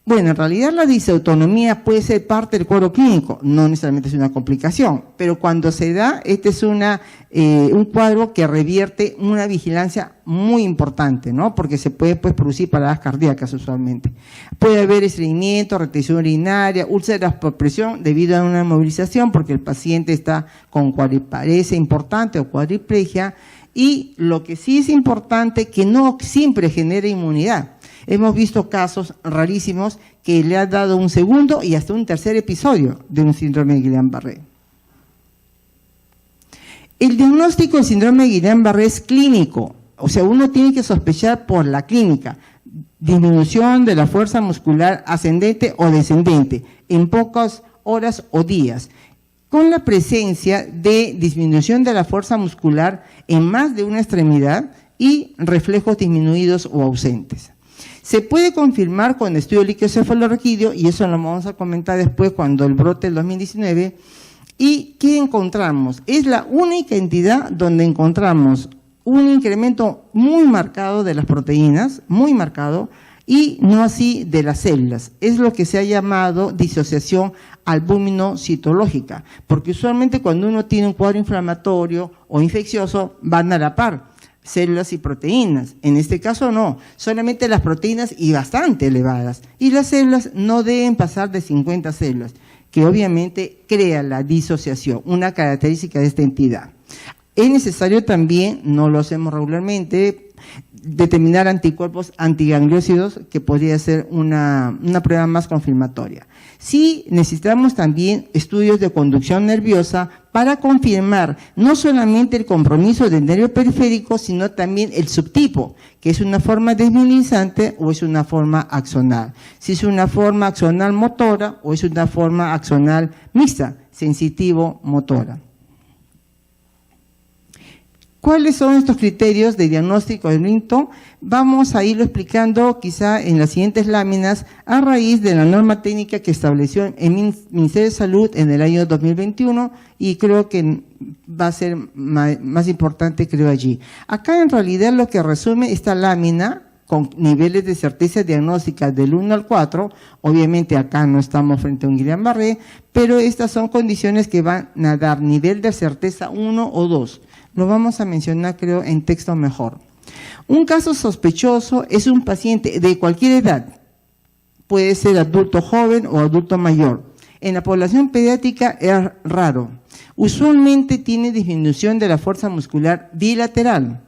Bueno, en realidad la disautonomía puede ser parte del cuadro clínico, no necesariamente es una complicación, pero cuando se da, este es un cuadro que revierte una vigilancia muy importante, ¿no? Porque se puede producir paradas cardíacas usualmente. Puede haber estreñimiento, retención urinaria, úlceras por presión debido a una movilización porque el paciente está con cuadriparesia importante o cuadriplegia, y lo que sí es importante que no siempre genere inmunidad. Hemos visto casos rarísimos que le ha dado un segundo y hasta un tercer episodio de un síndrome de Guillain-Barré. El diagnóstico del síndrome de Guillain-Barré es clínico, o sea, uno tiene que sospechar por la clínica, disminución de la fuerza muscular ascendente o descendente en pocas horas o días, con la presencia de disminución de la fuerza muscular en más de una extremidad y reflejos disminuidos o ausentes. Se puede confirmar con estudio líquido cefalorraquídeo, y eso lo vamos a comentar después cuando el brote del 2019. ¿Y qué encontramos? Es la única entidad donde encontramos un incremento muy marcado de las proteínas, muy marcado, y no así de las células. Es lo que se ha llamado disociación albúmino-citológica, porque usualmente cuando uno tiene un cuadro inflamatorio o infeccioso van a la par, células y proteínas. En este caso no, solamente las proteínas y bastante elevadas. Y las células no deben pasar de 50 células, que obviamente crea la disociación, una característica de esta entidad. Es necesario también, no lo hacemos regularmente, determinar anticuerpos antigangliósidos, que podría ser una prueba más confirmatoria. Sí necesitamos también estudios de conducción nerviosa para confirmar no solamente el compromiso del nervio periférico, sino también el subtipo, que es una forma desmielizante o es una forma axonal. Si es una forma axonal motora o es una forma axonal mixta, sensitivo-motora. ¿Cuáles son estos criterios de diagnóstico del Huntington? Vamos a irlo explicando quizá en las siguientes láminas a raíz de la norma técnica que estableció el Ministerio de Salud en el año 2021 y creo que va a ser más importante, creo, allí. Acá en realidad lo que resume esta lámina con niveles de certeza diagnóstica del 1 al 4, obviamente acá no estamos frente a un Guillain-Barré, pero estas son condiciones que van a dar nivel de certeza 1 o 2. Lo vamos a mencionar, creo, en texto mejor. Un caso sospechoso es un paciente de cualquier edad. Puede ser adulto joven o adulto mayor. En la población pediátrica es raro. Usualmente tiene disminución de la fuerza muscular bilateral.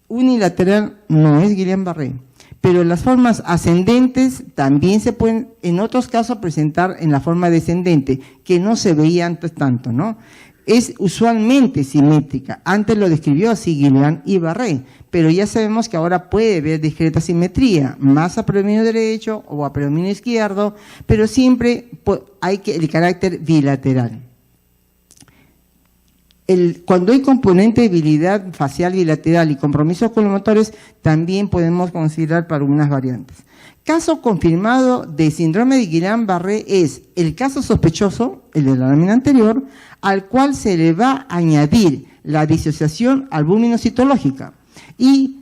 Unilateral no es Guillain-Barré. Pero las formas ascendentes también se pueden, en otros casos, presentar en la forma descendente, que no se veía antes tanto, ¿no? Es usualmente simétrica. Antes lo describió así Guillain y Barré, pero ya sabemos que ahora puede haber discreta simetría, más a predominio derecho o a predominio izquierdo, pero siempre hay el carácter bilateral. Cuando hay componente de debilidad facial bilateral y compromisos con los motores, también podemos considerar para unas variantes. Caso confirmado de síndrome de Guillain-Barré es el caso sospechoso, el de la lámina anterior, al cual se le va a añadir la disociación albúmino-citológica. Y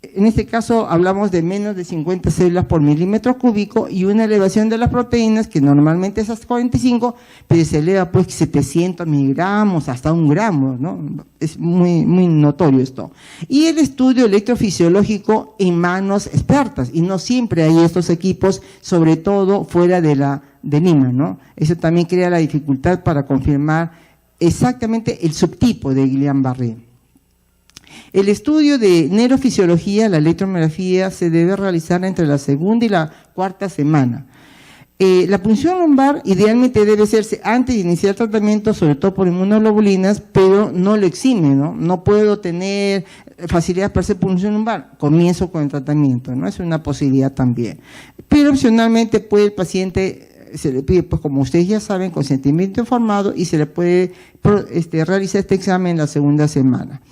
en este caso hablamos de menos de 50 células por milímetro cúbico y una elevación de las proteínas, que normalmente es hasta 45, pero se eleva pues 700 miligramos hasta 1 gramo, ¿no? Es muy notorio esto. Y el estudio electrofisiológico en manos expertas, y no siempre hay estos equipos, sobre todo fuera de Lima, ¿no? Eso también crea la dificultad para confirmar exactamente el subtipo de Guillain-Barré. El estudio de neurofisiología, la electromiografía, se debe realizar entre la segunda y la cuarta semana. La punción lumbar idealmente debe hacerse antes de iniciar el tratamiento, sobre todo por inmunoglobulinas, pero no lo exime, ¿no? No puedo tener facilidad para hacer punción lumbar, comienzo con el tratamiento, ¿no? Es una posibilidad también. Pero opcionalmente puede el paciente, se le pide, pues como ustedes ya saben, consentimiento informado y se le puede realizar este examen en la segunda semana.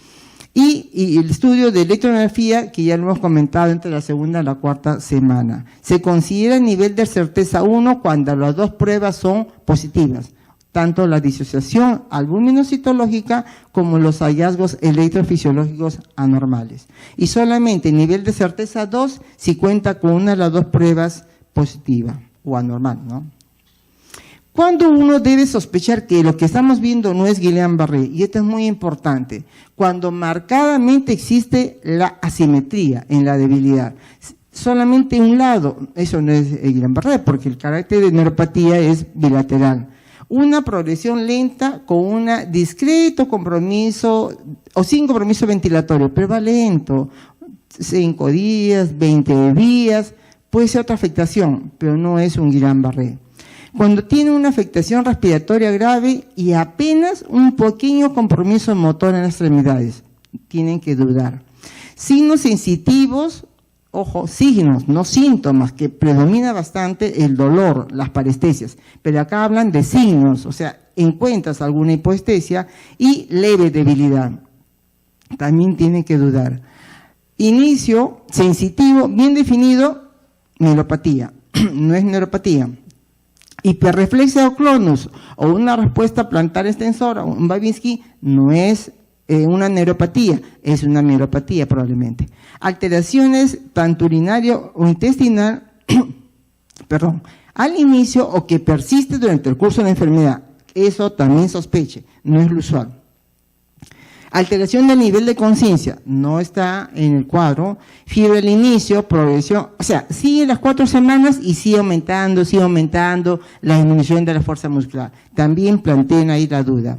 Y el estudio de electromiografía, que ya lo hemos comentado, entre la segunda y la cuarta semana. Se considera el nivel de certeza 1 cuando las dos pruebas son positivas, tanto la disociación albúmino-citológica como los hallazgos electrofisiológicos anormales. Y solamente el nivel de certeza 2 si cuenta con una de las dos pruebas positiva o anormal, ¿no? ¿Cuándo uno debe sospechar que lo que estamos viendo no es Guillain-Barré? Y esto es muy importante. Cuando marcadamente existe la asimetría en la debilidad. Solamente un lado, eso no es Guillain-Barré, porque el carácter de neuropatía es bilateral. Una progresión lenta con un discreto compromiso, o sin compromiso ventilatorio, pero va lento. 5 días, 20 días, puede ser otra afectación, pero no es un Guillain-Barré. Cuando tiene una afectación respiratoria grave y apenas un pequeño compromiso motor en las extremidades, tienen que dudar. Signos sensitivos, ojo, signos, no síntomas, que predomina bastante el dolor, las parestesias, pero acá hablan de signos, o sea, encuentras alguna hipoestesia y leve debilidad, también tienen que dudar. Inicio sensitivo, bien definido, neuropatía, no es neuropatía. Hiperreflexia o clonus o una respuesta plantar extensora, un Babinski, no es una neuropatía, es una neuropatía probablemente. Alteraciones tanto urinario o intestinal, perdón, al inicio o que persiste durante el curso de la enfermedad, eso también sospeche, no es lo usual. Alteración del nivel de conciencia, no está en el cuadro. Fiebre al inicio, progresión, o sea, sigue las 4 semanas y sigue aumentando la disminución de la fuerza muscular. También planteen ahí la duda.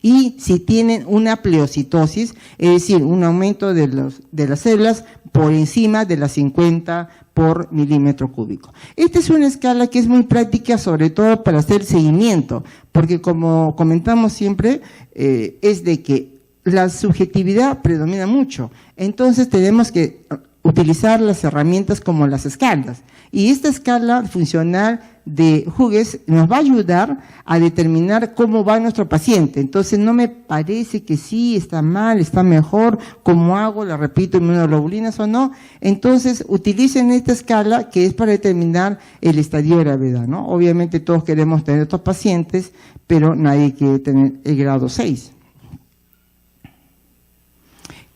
Y si tienen una pleocitosis, es decir, un aumento de las células por encima de las 50 por milímetro cúbico. Esta es una escala que es muy práctica, sobre todo para hacer seguimiento, porque como comentamos siempre, es de que la subjetividad predomina mucho. Entonces tenemos que utilizar las herramientas como las escalas. Y esta escala funcional de Hughes nos va a ayudar a determinar cómo va nuestro paciente. Entonces no me parece que sí, está mal, está mejor, cómo hago, le repito, inmunoglobulinas o no. Entonces utilicen esta escala que es para determinar el estadio de gravedad, ¿no? Obviamente todos queremos tener estos pacientes, pero nadie quiere tener el grado 6.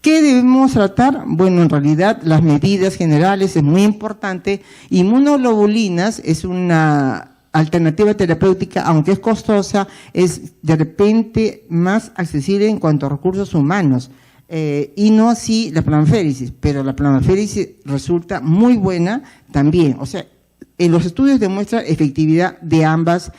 ¿Qué debemos tratar? Bueno, en realidad las medidas generales es muy importante. Inmunoglobulinas es una alternativa terapéutica, aunque es costosa, es de repente más accesible en cuanto a recursos humanos. Y no así la plasmaféresis, pero la plasmaféresis resulta muy buena también. O sea, en los estudios demuestra efectividad de ambas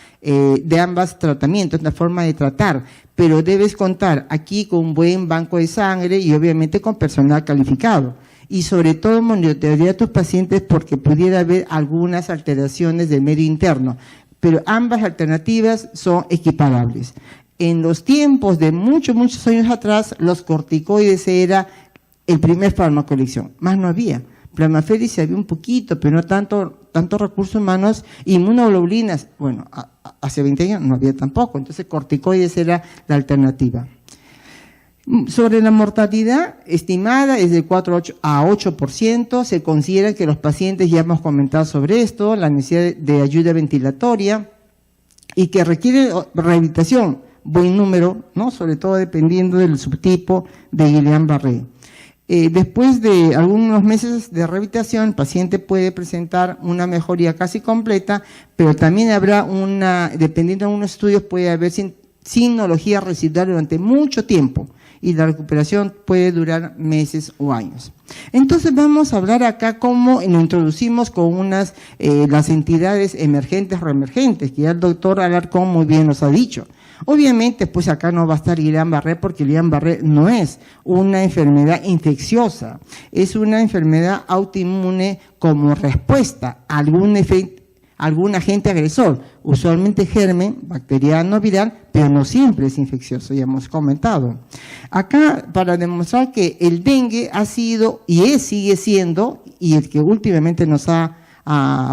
tratamientos, la forma de tratar, pero debes contar aquí con un buen banco de sangre y obviamente con personal calificado. Y sobre todo monitorear a tus pacientes porque pudiera haber algunas alteraciones del medio interno, pero ambas alternativas son equiparables. En los tiempos de muchos años atrás, los corticoides era el primer fármaco de elección, más no había. Plasmaféresis había un poquito, pero no tantos recursos humanos. Inmunoglobulinas, bueno, hace 20 años no había tampoco, entonces corticoides era la alternativa. Sobre la mortalidad estimada es de 4 a 8%, se considera que los pacientes, ya hemos comentado sobre esto, la necesidad de ayuda ventilatoria y que requiere rehabilitación, buen número, ¿no? Sobre todo dependiendo del subtipo de Guillain-Barré. Después de algunos meses de rehabilitación, el paciente puede presentar una mejoría casi completa, pero también habrá dependiendo de algunos estudios, puede haber sinología residual durante mucho tiempo y la recuperación puede durar meses o años. Entonces vamos a hablar acá cómo nos introducimos con las entidades emergentes o reemergentes, que ya el doctor Alarcón muy bien nos ha dicho. Obviamente, pues acá no va a estar Guillain-Barré porque Guillain-Barré no es una enfermedad infecciosa, es una enfermedad autoinmune como respuesta a algún agente agresor, usualmente germen, bacteriano, viral, pero no siempre es infeccioso, ya hemos comentado. Acá, para demostrar que el dengue ha sido y sigue siendo, y el que últimamente nos ha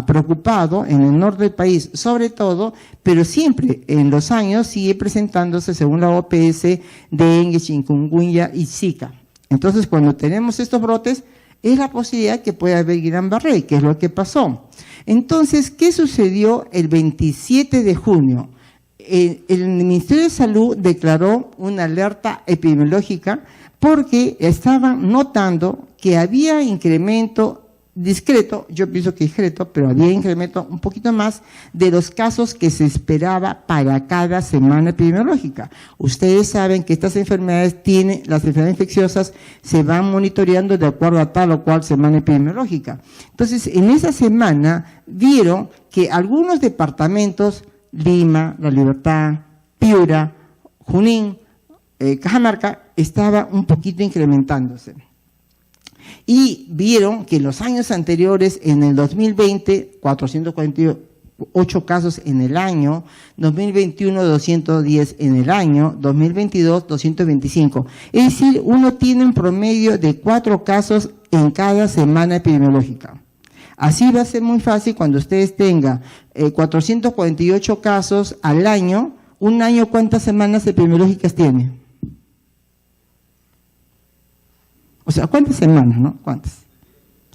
preocupado en el norte del país, sobre todo, pero siempre en los años sigue presentándose, según la OPS, dengue, chikungunya y zika. Entonces, cuando tenemos estos brotes, es la posibilidad que pueda haber Guillain-Barré, que es lo que pasó. Entonces, ¿qué sucedió el 27 de junio? El Ministerio de Salud declaró una alerta epidemiológica porque estaban notando que había incremento discreto, yo pienso que discreto, pero había incremento un poquito más de los casos que se esperaba para cada semana epidemiológica. Ustedes saben que estas enfermedades las enfermedades infecciosas se van monitoreando de acuerdo a tal o cual semana epidemiológica. Entonces, en esa semana vieron que algunos departamentos, Lima, La Libertad, Piura, Junín, Cajamarca, estaba un poquito incrementándose. Y vieron que en los años anteriores, en el 2020, 448 casos en el año, 2021, 210 en el año, 2022, 225. Es decir, uno tiene un promedio de 4 casos en cada semana epidemiológica. Así va a ser muy fácil cuando ustedes tengan 448 casos al año. Un año, ¿cuántas semanas epidemiológicas tiene? O sea, ¿cuántas semanas, no? ¿Cuántas?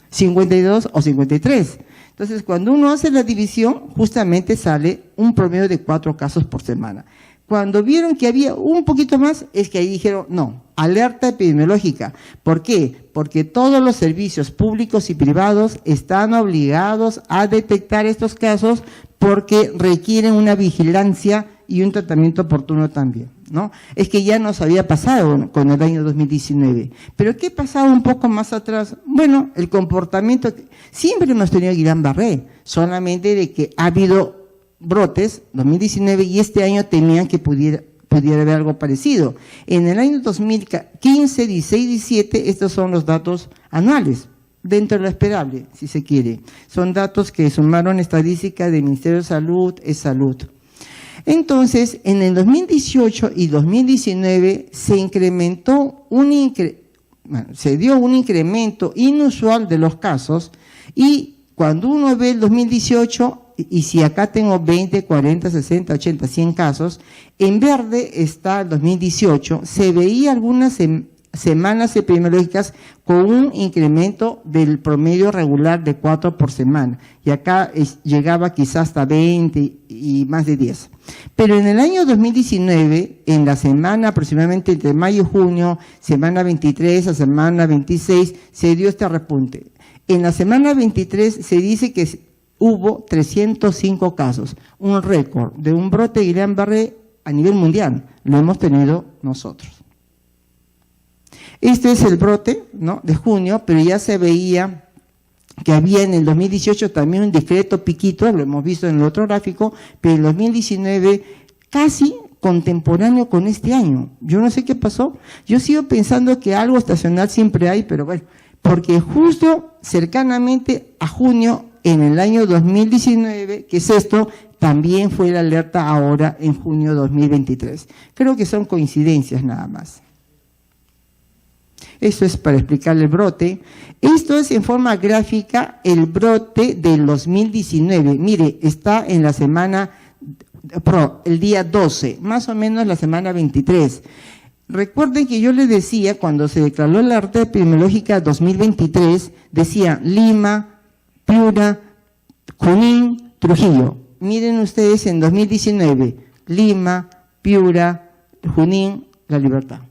52 o 53. Entonces, cuando uno hace la división, justamente sale un promedio de 4 casos por semana. Cuando vieron que había un poquito más, es que ahí dijeron, no, alerta epidemiológica. ¿Por qué? Porque todos los servicios públicos y privados están obligados a detectar estos casos porque requieren una vigilancia y un tratamiento oportuno también, ¿no? Es que ya nos había pasado con el año 2019. ¿Pero qué pasaba un poco más atrás? Bueno, el comportamiento, siempre hemos tenido Guillain-Barré, solamente de que ha habido brotes, 2019, y este año temían que pudiera haber algo parecido. En el año 2015, 16, 17, estos son los datos anuales. dentro de lo esperable, si se quiere. Son datos que sumaron estadísticas del Ministerio de Salud, Salud. Entonces, en el 2018 y 2019 se incrementó se dio un incremento inusual de los casos, y cuando uno ve el 2018, y si acá tengo 20, 40, 60, 80, 100 casos, en verde está el 2018, se veía algunas semanas epidemiológicas con un incremento del promedio regular de 4 por semana, y acá llegaba quizás hasta 20 y más de 10. Pero en el año 2019, en la semana aproximadamente entre mayo y junio, semana 23 a semana 26, se dio este repunte. En la semana 23 se dice que hubo 305 casos, un récord de un brote de Guillain-Barré a nivel mundial. Lo hemos tenido nosotros. Este es el brote, ¿no?, de junio, pero ya se veía que había en el 2018 también un discreto piquito, lo hemos visto en el otro gráfico, pero en el 2019 casi contemporáneo con este año. Yo no sé qué pasó. Yo sigo pensando que algo estacional siempre hay, pero bueno, porque justo cercanamente a junio en el año 2019, que es esto, también fue la alerta ahora en junio 2023. Creo que son coincidencias nada más. Esto es para explicar el brote. Esto es en forma gráfica el brote del 2019. Mire, está en la semana, el día 12, más o menos la semana 23. Recuerden que yo les decía, cuando se declaró la alerta epidemiológica 2023, decía Lima, Piura, Junín, Trujillo. Miren ustedes en 2019, Lima, Piura, Junín, La Libertad.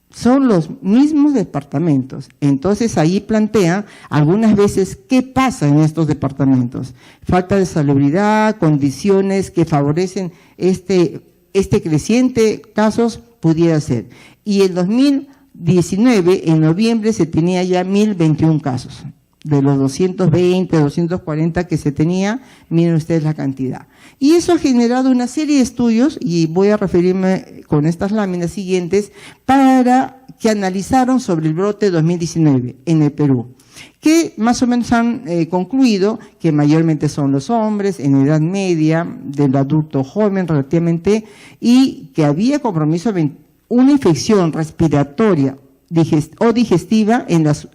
Son los mismos departamentos. Entonces ahí plantean algunas veces qué pasa en estos departamentos. Falta de salubridad, condiciones que favorecen este creciente casos, pudiera ser. Y en 2019, en noviembre, se tenía ya 1.021 casos. De los 220, 240 que se tenía, miren ustedes la cantidad. Y eso ha generado una serie de estudios, y voy a referirme con estas láminas siguientes, para que analizaron sobre el brote 2019 en el Perú, que más o menos han concluido que mayormente son los hombres en edad media, del adulto joven relativamente, y que había compromiso de una infección respiratoria o digestiva en las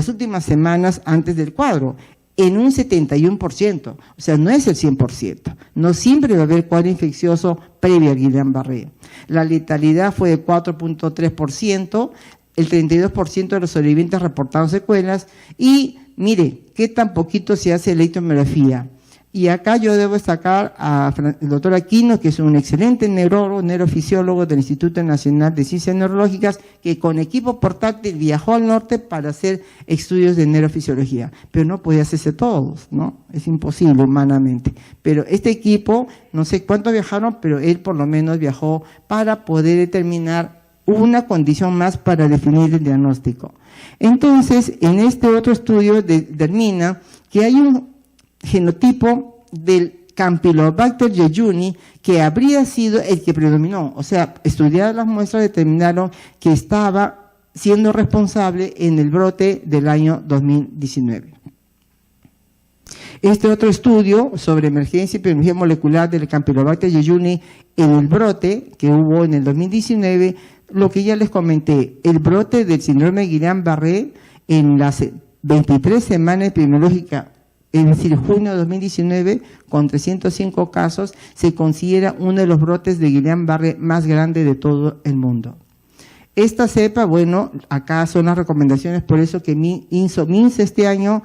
últimas semanas antes del cuadro, en un 71%, o sea, no es el 100%, no siempre va a haber cuadro infeccioso previo a Guillain-Barré. La letalidad fue de 4.3%, el 32% de los sobrevivientes reportaron secuelas, y mire, qué tan poquito se hace electromiografía. Y acá yo debo destacar al doctor Aquino, que es un excelente neurólogo, neurofisiólogo del Instituto Nacional de Ciencias Neurológicas, que con equipo portátil viajó al norte para hacer estudios de neurofisiología. Pero no podía hacerse todos, ¿no? Es imposible humanamente. Pero este equipo, no sé cuántos viajaron, pero él por lo menos viajó para poder determinar una condición más para definir el diagnóstico. Entonces, en este otro estudio determina que hay un genotipo del Campylobacter jejuni que habría sido el que predominó. O sea, estudiadas las muestras determinaron que estaba siendo responsable en el brote del año 2019. Este otro estudio sobre emergencia y epidemiología molecular del Campylobacter jejuni en el brote que hubo en el 2019, lo que ya les comenté, el brote del síndrome de Guillain-Barré en las 23 semanas epidemiológicas, es decir, junio de 2019, con 305 casos, se considera uno de los brotes de Guillain-Barré más grandes de todo el mundo. Esta cepa, bueno, acá son las recomendaciones, por eso que MINSA este año,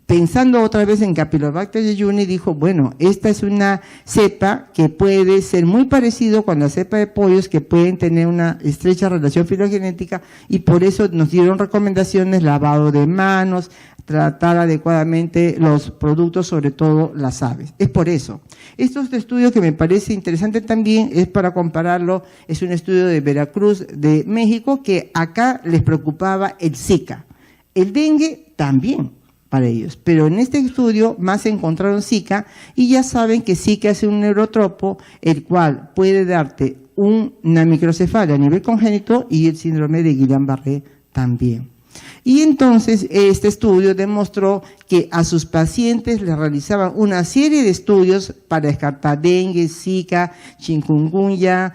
pensando otra vez en Campylobacter jejuni, dijo, bueno, esta es una cepa que puede ser muy parecido con la cepa de pollos, que pueden tener una estrecha relación filogenética, y por eso nos dieron recomendaciones, lavado de manos, tratar adecuadamente los productos, sobre todo las aves. Es por eso. Este estudio que me parece interesante también es para compararlo, es un estudio de Veracruz, de México, que acá les preocupaba el Zika. El dengue también para ellos, pero en este estudio más encontraron Zika, y ya saben que Zika es un neurotropo, el cual puede darte una microcefalia a nivel congénito y el síndrome de Guillain-Barré también. Y entonces este estudio demostró que a sus pacientes les realizaban una serie de estudios para descartar dengue, zika, chikungunya,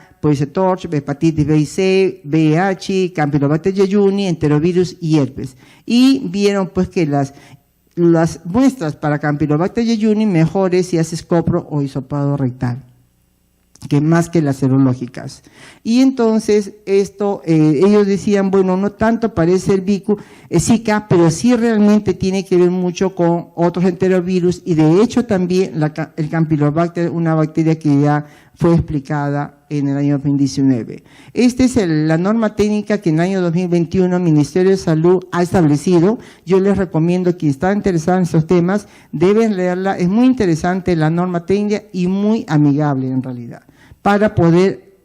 torch, hepatitis B y C, VIH, Campylobacter jejuni, enterovirus y herpes. Y vieron pues que las muestras para Campylobacter jejuni mejores si haces copro o hisopado rectal, que más que las serológicas. Y entonces esto, ellos decían, bueno, no tanto parece el Zika, pero sí realmente tiene que ver mucho con otros enterovirus, y de hecho también el Campylobacter, una bacteria que ya fue explicada en el año 2019. Esta es la norma técnica que en el año 2021 el Ministerio de Salud ha establecido. Yo les recomiendo que están interesados en estos temas, deben leerla. Es muy interesante la norma técnica y muy amigable en realidad, para poder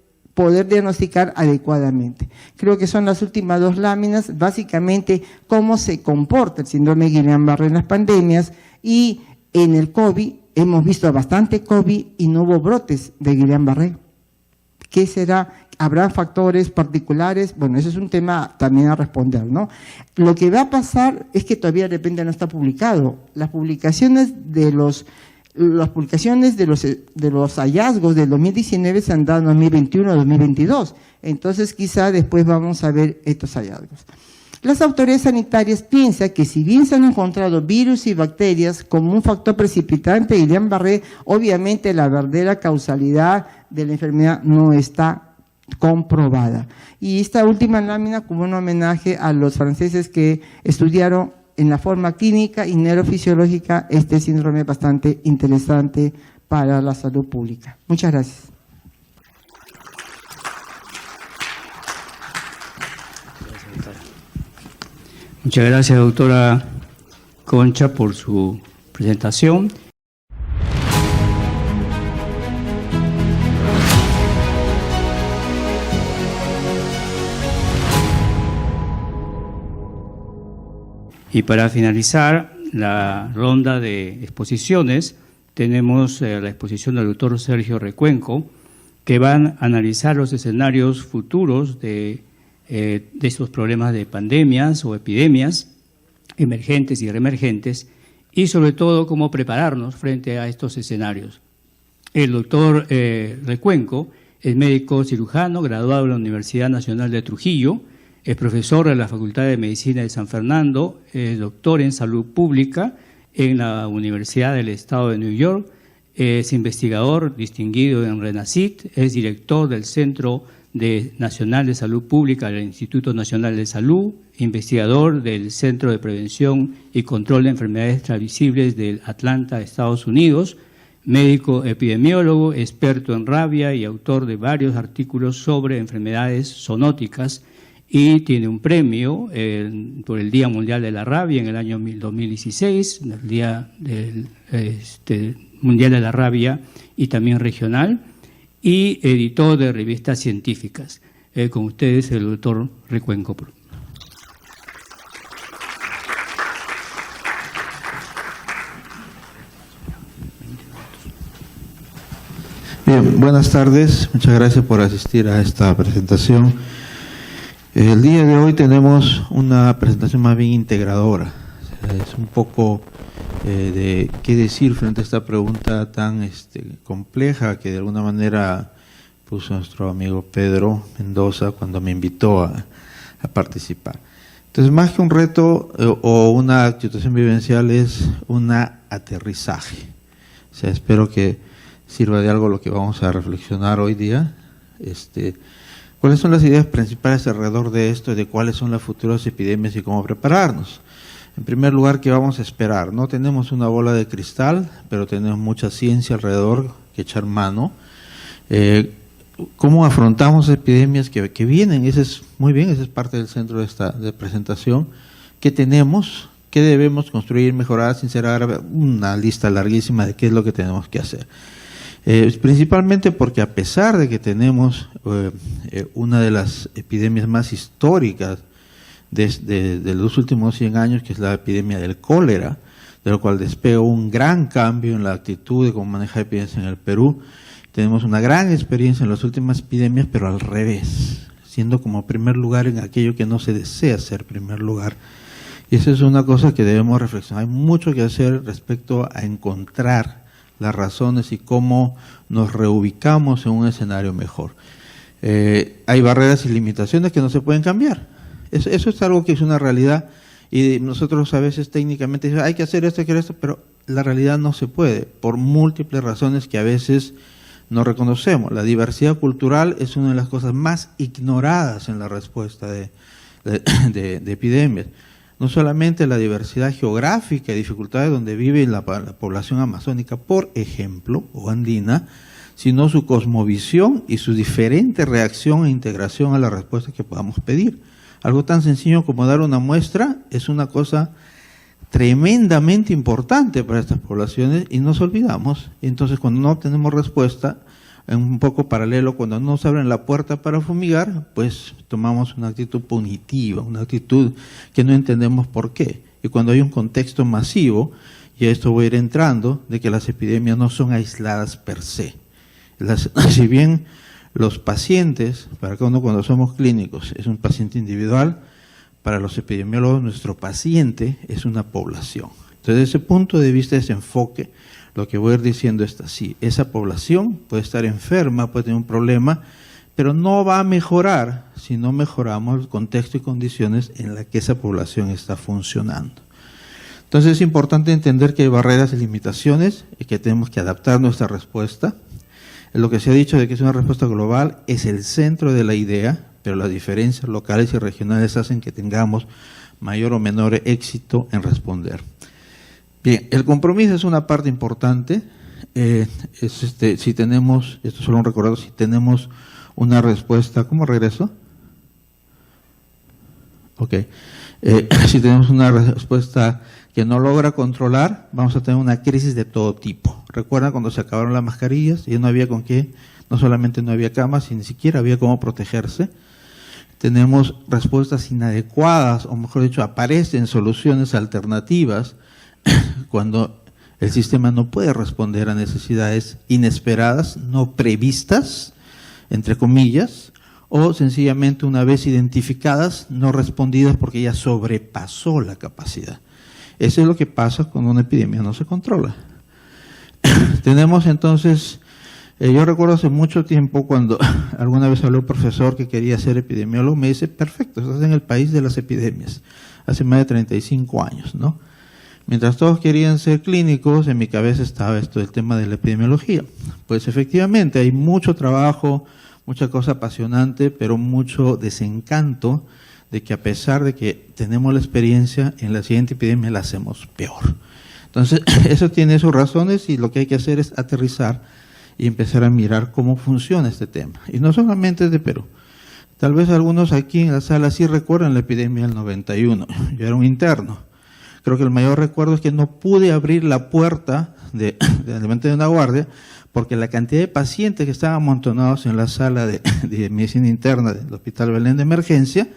diagnosticar adecuadamente. Creo que son las últimas dos láminas, básicamente cómo se comporta el síndrome de Guillain-Barré en las pandemias, y en el COVID hemos visto bastante COVID y no hubo brotes de Guillain-Barré. ¿Qué será? ¿Habrá factores particulares? Bueno, ese es un tema también a responder, ¿no? Lo que va a pasar es que todavía de repente no está publicado. Las publicaciones de los hallazgos del 2019 se han dado en 2021 2022. Entonces quizá después vamos a ver estos hallazgos. Las autoridades sanitarias piensan que si bien se han encontrado virus y bacterias como un factor precipitante de Guillain-Barré, obviamente la verdadera causalidad de la enfermedad no está comprobada. Y esta última lámina como un homenaje a los franceses que estudiaron en la forma clínica y neurofisiológica este síndrome bastante interesante para la salud pública. Muchas gracias. Muchas gracias, doctora Concha, por su presentación. Y para finalizar la ronda de exposiciones, tenemos la exposición del doctor Sergio Recuenco, que van a analizar los escenarios futuros de estos problemas de pandemias o epidemias emergentes y reemergentes, y sobre todo cómo prepararnos frente a estos escenarios. El doctor Recuenco es médico cirujano, graduado de la Universidad Nacional de Trujillo, es profesor de la Facultad de Medicina de San Fernando, es doctor en Salud Pública en la Universidad del Estado de New York, es investigador distinguido en RENACIT, es director del Centro Nacional de Salud Pública del Instituto Nacional de Salud, investigador del Centro de Prevención y Control de Enfermedades Transmisibles del Atlanta, Estados Unidos, médico epidemiólogo, experto en rabia y autor de varios artículos sobre enfermedades zoonóticas, y tiene un premio por el Día Mundial de la Rabia en el año 2016, el Día Mundial de la Rabia y también regional, y editor de revistas científicas. Con ustedes el doctor Recuenco. Bien, buenas tardes, muchas gracias por asistir a esta presentación. El día de hoy tenemos una presentación más bien integradora. Es un poco de qué decir frente a esta pregunta tan compleja que de alguna manera puso nuestro amigo Pedro Mendoza cuando me invitó a participar. Entonces, más que un reto o una situación vivencial, es un aterrizaje. O sea, espero que sirva de algo lo que vamos a reflexionar hoy día. ¿Cuáles son las ideas principales alrededor de esto y de cuáles son las futuras epidemias y cómo prepararnos? En primer lugar, ¿qué vamos a esperar? No tenemos una bola de cristal, pero tenemos mucha ciencia alrededor que echar mano. ¿Cómo afrontamos epidemias que vienen? Muy bien, ese es parte del centro de esta presentación. ¿Qué tenemos? ¿Qué debemos construir, mejorar, sin ser árabe? Una lista larguísima de qué es lo que tenemos que hacer. Principalmente porque a pesar de que tenemos una de las epidemias más históricas de los últimos 100 años, que es la epidemia del cólera, de lo cual despegó un gran cambio en la actitud de cómo manejar epidemias en el Perú. Tenemos una gran experiencia en las últimas epidemias, pero al revés. siendo como primer lugar en aquello que no se desea ser primer lugar. Y esa es una cosa que debemos reflexionar. Hay mucho que hacer respecto a encontrar las razones y cómo nos reubicamos en un escenario mejor. Hay barreras y limitaciones que no se pueden cambiar. Eso es algo que es una realidad y nosotros a veces técnicamente decimos, hay que hacer esto, hay que hacer esto, pero la realidad no se puede por múltiples razones que a veces no reconocemos. La diversidad cultural es una de las cosas más ignoradas en la respuesta de epidemias. No solamente la diversidad geográfica y dificultades donde vive la población amazónica, por ejemplo, o andina, sino su cosmovisión y su diferente reacción e integración a la respuesta que podamos pedir. Algo tan sencillo como dar una muestra es una cosa tremendamente importante para estas poblaciones y nos olvidamos. Entonces, cuando no obtenemos respuesta, un poco paralelo, cuando nos abren la puerta para fumigar, pues tomamos una actitud punitiva, una actitud que no entendemos por qué. Y cuando hay un contexto masivo, y a esto voy a ir entrando, de que las epidemias no son aisladas per se. Si bien los pacientes, para cada uno cuando somos clínicos, es un paciente individual, para los epidemiólogos nuestro paciente es una población. Entonces, desde ese punto de vista, ese enfoque, lo que voy a ir diciendo es así: esa población puede estar enferma, puede tener un problema, pero no va a mejorar si no mejoramos el contexto y condiciones en las que esa población está funcionando. Entonces, es importante entender que hay barreras y limitaciones y que tenemos que adaptar nuestra respuesta. Lo que se ha dicho de que es una respuesta global es el centro de la idea, pero las diferencias locales y regionales hacen que tengamos mayor o menor éxito en Bien, el compromiso es una parte importante. Si tenemos, esto es solo un recordado, si tenemos una respuesta, ¿cómo regreso? Ok. Si tenemos una respuesta que no logra controlar, vamos a tener una crisis de todo tipo. Recuerdan cuando se acabaron las mascarillas, ya no había con qué, no solamente no había camas, sino ni siquiera había cómo protegerse. Tenemos respuestas inadecuadas, o mejor dicho, aparecen soluciones alternativas cuando el sistema no puede responder a necesidades inesperadas, no previstas, entre comillas, o sencillamente una vez identificadas, no respondidas porque ya sobrepasó la capacidad. Eso es lo que pasa cuando una epidemia no se controla. Tenemos entonces, yo recuerdo hace mucho tiempo cuando alguna vez habló un profesor que quería ser epidemiólogo, me dice, perfecto, estás en el país de las epidemias, hace más de 35 años, ¿no? Mientras todos querían ser clínicos, en mi cabeza estaba esto del tema de la epidemiología. Pues efectivamente hay mucho trabajo, mucha cosa apasionante, pero mucho desencanto de que a pesar de que tenemos la experiencia, en la siguiente epidemia la hacemos peor. Entonces, eso tiene sus razones y lo que hay que hacer es aterrizar y empezar a mirar cómo funciona este tema. Y no solamente es de Perú. Tal vez algunos aquí en la sala sí recuerdan la epidemia del 91. Yo era un interno. Creo que el mayor recuerdo es que no pude abrir la puerta de una guardia porque la cantidad de pacientes que estaban amontonados en la sala de medicina interna del Hospital Belén de emergencia,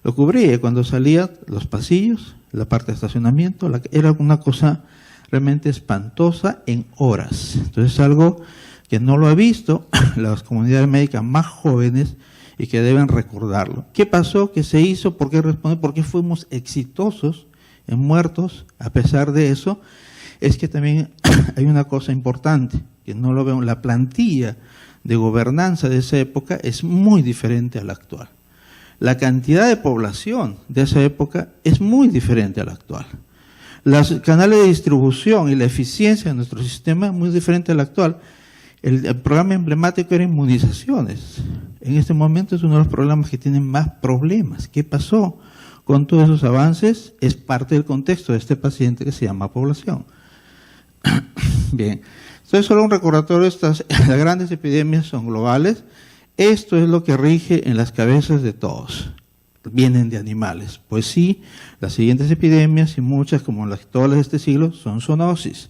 lo cubría. Cuando salía los pasillos, la parte de estacionamiento, era una cosa realmente espantosa en horas. Entonces es algo que no lo ha visto las comunidades médicas más jóvenes y que deben recordarlo. ¿Qué pasó? ¿Qué se hizo? ¿Por qué respondimos? ¿Por qué fuimos exitosos en muertos? A pesar de eso, es que también hay una cosa importante, que no lo veo, la plantilla de gobernanza de esa época es muy diferente a la actual. La cantidad de población de esa época es muy diferente a la actual. Los canales de distribución y la eficiencia de nuestro sistema es muy diferente a la actual. El programa emblemático era inmunizaciones. En este momento es uno de los programas que tienen más problemas. ¿Qué pasó con todos esos avances? Es parte del contexto de este paciente que se llama población. Bien, entonces solo un recordatorio, las grandes epidemias son globales. Esto es lo que rige en las cabezas de todos. Vienen de animales. Pues sí, las siguientes epidemias y muchas, como todas las de este siglo, son zoonosis.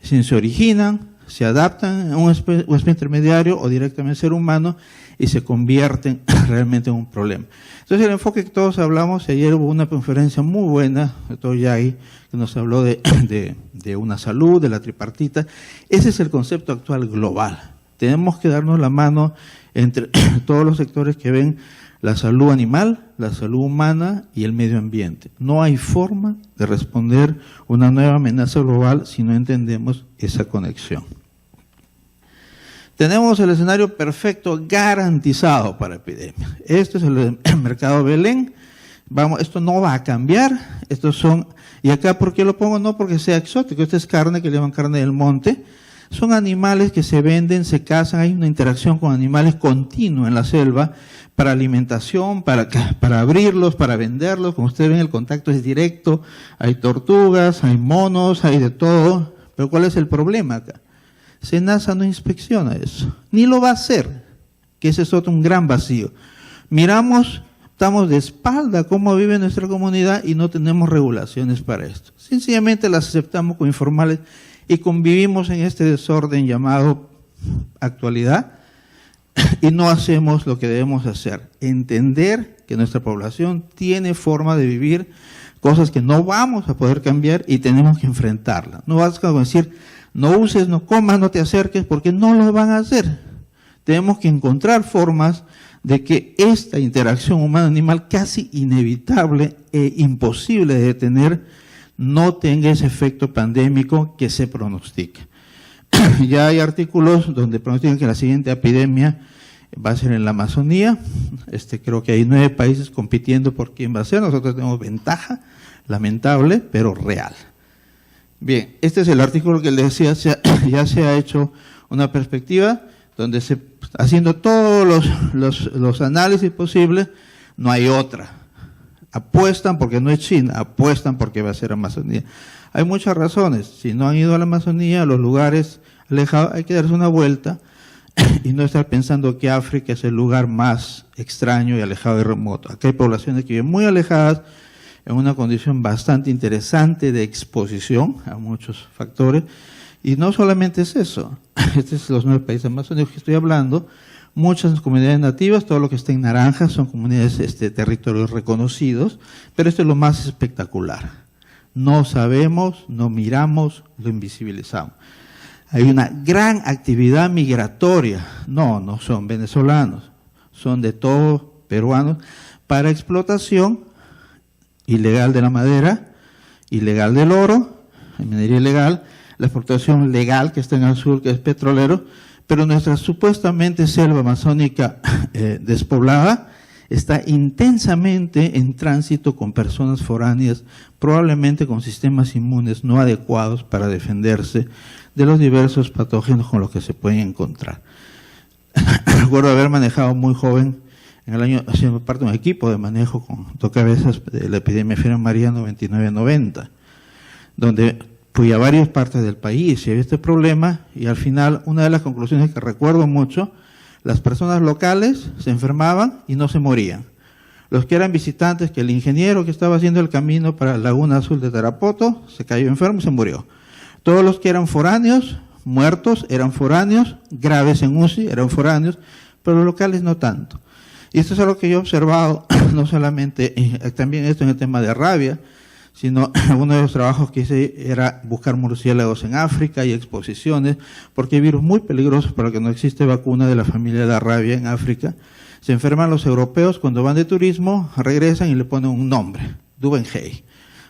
Si se originan, se adaptan a un huésped intermediario o directamente al ser humano y se convierten realmente en un problema. Entonces el enfoque que todos hablamos, ayer hubo una conferencia muy buena, de todo Yagi, que nos habló de una salud, de la tripartita. Ese es el concepto actual global. Tenemos que darnos la mano entre todos los sectores que ven la salud animal, la salud humana y el medio ambiente. No hay forma de responder una nueva amenaza global si no entendemos esa conexión. Tenemos el escenario perfecto garantizado para epidemia. Esto es el mercado Belén. Vamos, esto no va a cambiar. Estos son, y acá, ¿por qué lo pongo? No porque sea exótico. Esta es carne que le llaman carne del monte. Son animales que se venden, se cazan, hay una interacción con animales continua en la selva para alimentación, para abrirlos, para venderlos. Como ustedes ven, el contacto es directo. Hay tortugas, hay monos, hay de todo. Pero ¿cuál es el problema acá? SENASA no inspecciona eso, ni lo va a hacer, que ese es otro un gran vacío. Miramos, estamos de espalda cómo vive nuestra comunidad y no tenemos regulaciones para esto. Sencillamente las aceptamos como informales y convivimos en este desorden llamado actualidad y no hacemos lo que debemos hacer, entender que nuestra población tiene forma de vivir, cosas que no vamos a poder cambiar y tenemos que enfrentarlas. No vas a decir, no uses, no comas, no te acerques, porque no lo van a hacer. Tenemos que encontrar formas de que esta interacción humano-animal casi inevitable e imposible de detener no tenga ese efecto pandémico que se pronostica. Ya hay artículos donde pronostican que la siguiente epidemia va a ser en la Amazonía. Creo que hay 9 países compitiendo por quién va a ser. Nosotros tenemos ventaja, lamentable, pero real. Bien, este es el artículo que les decía, ya se ha hecho una perspectiva donde haciendo todos los análisis posibles, no hay otra. Apuestan porque no es China, apuestan porque va a ser Amazonía. Hay muchas razones. Si no han ido a la Amazonía, a los lugares alejados, hay que darse una vuelta y no estar pensando que África es el lugar más extraño y alejado y remoto. Acá hay poblaciones que viven muy alejadas, en una condición bastante interesante de exposición a muchos factores. Y no solamente es eso, estos son los 9 países amazónicos que estoy hablando, muchas comunidades nativas, todo lo que está en naranja son comunidades, territorios reconocidos, pero esto es lo más espectacular. No sabemos, no miramos, lo invisibilizamos. Hay una gran actividad migratoria, no son venezolanos, son de todos peruanos, para explotación ilegal de la madera, ilegal del oro, minería ilegal, la exportación legal que está en el sur, que es petrolero, pero nuestra supuestamente selva amazónica despoblada está intensamente en tránsito con personas foráneas, probablemente con sistemas inmunes no adecuados para defenderse de los diversos patógenos con los que se pueden encontrar. Recuerdo haber manejado muy joven, en el año, haciendo parte de un equipo de manejo con tocabezas de la epidemia Feria María 99-90, donde fui a varias partes del país y había este problema, y al final una de las conclusiones que recuerdo mucho, las personas locales se enfermaban y no se morían. Los que eran visitantes, que el ingeniero que estaba haciendo el camino para la Laguna Azul de Tarapoto se cayó enfermo y se murió. Todos los que eran foráneos, muertos, eran foráneos, graves en UCI, eran foráneos, pero los locales no tanto. Y esto es algo que yo he observado, no solamente, también esto en el tema de rabia, sino uno de los trabajos que hice era buscar murciélagos en África y exposiciones, porque hay virus muy peligrosos para los que no existe vacuna de la familia de la rabia en África. Se enferman los europeos cuando van de turismo, regresan y le ponen un nombre, Duvenhey,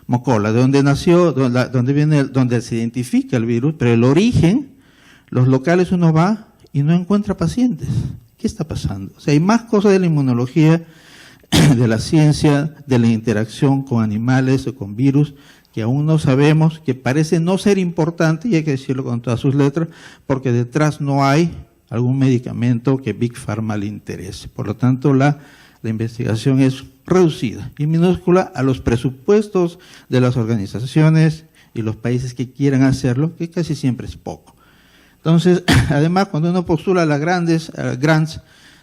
Mocola, de donde nació, donde se identifica el virus, pero el origen, los locales uno va y no encuentra pacientes. ¿Qué está pasando? O sea, hay más cosas de la inmunología, de la ciencia, de la interacción con animales o con virus, que aún no sabemos, que parece no ser importante, y hay que decirlo con todas sus letras, porque detrás no hay algún medicamento que Big Pharma le interese. Por lo tanto, la investigación es reducida y minúscula a los presupuestos de las organizaciones y los países que quieran hacerlo, que casi siempre es poco. Entonces, además, cuando uno postula las grandes grants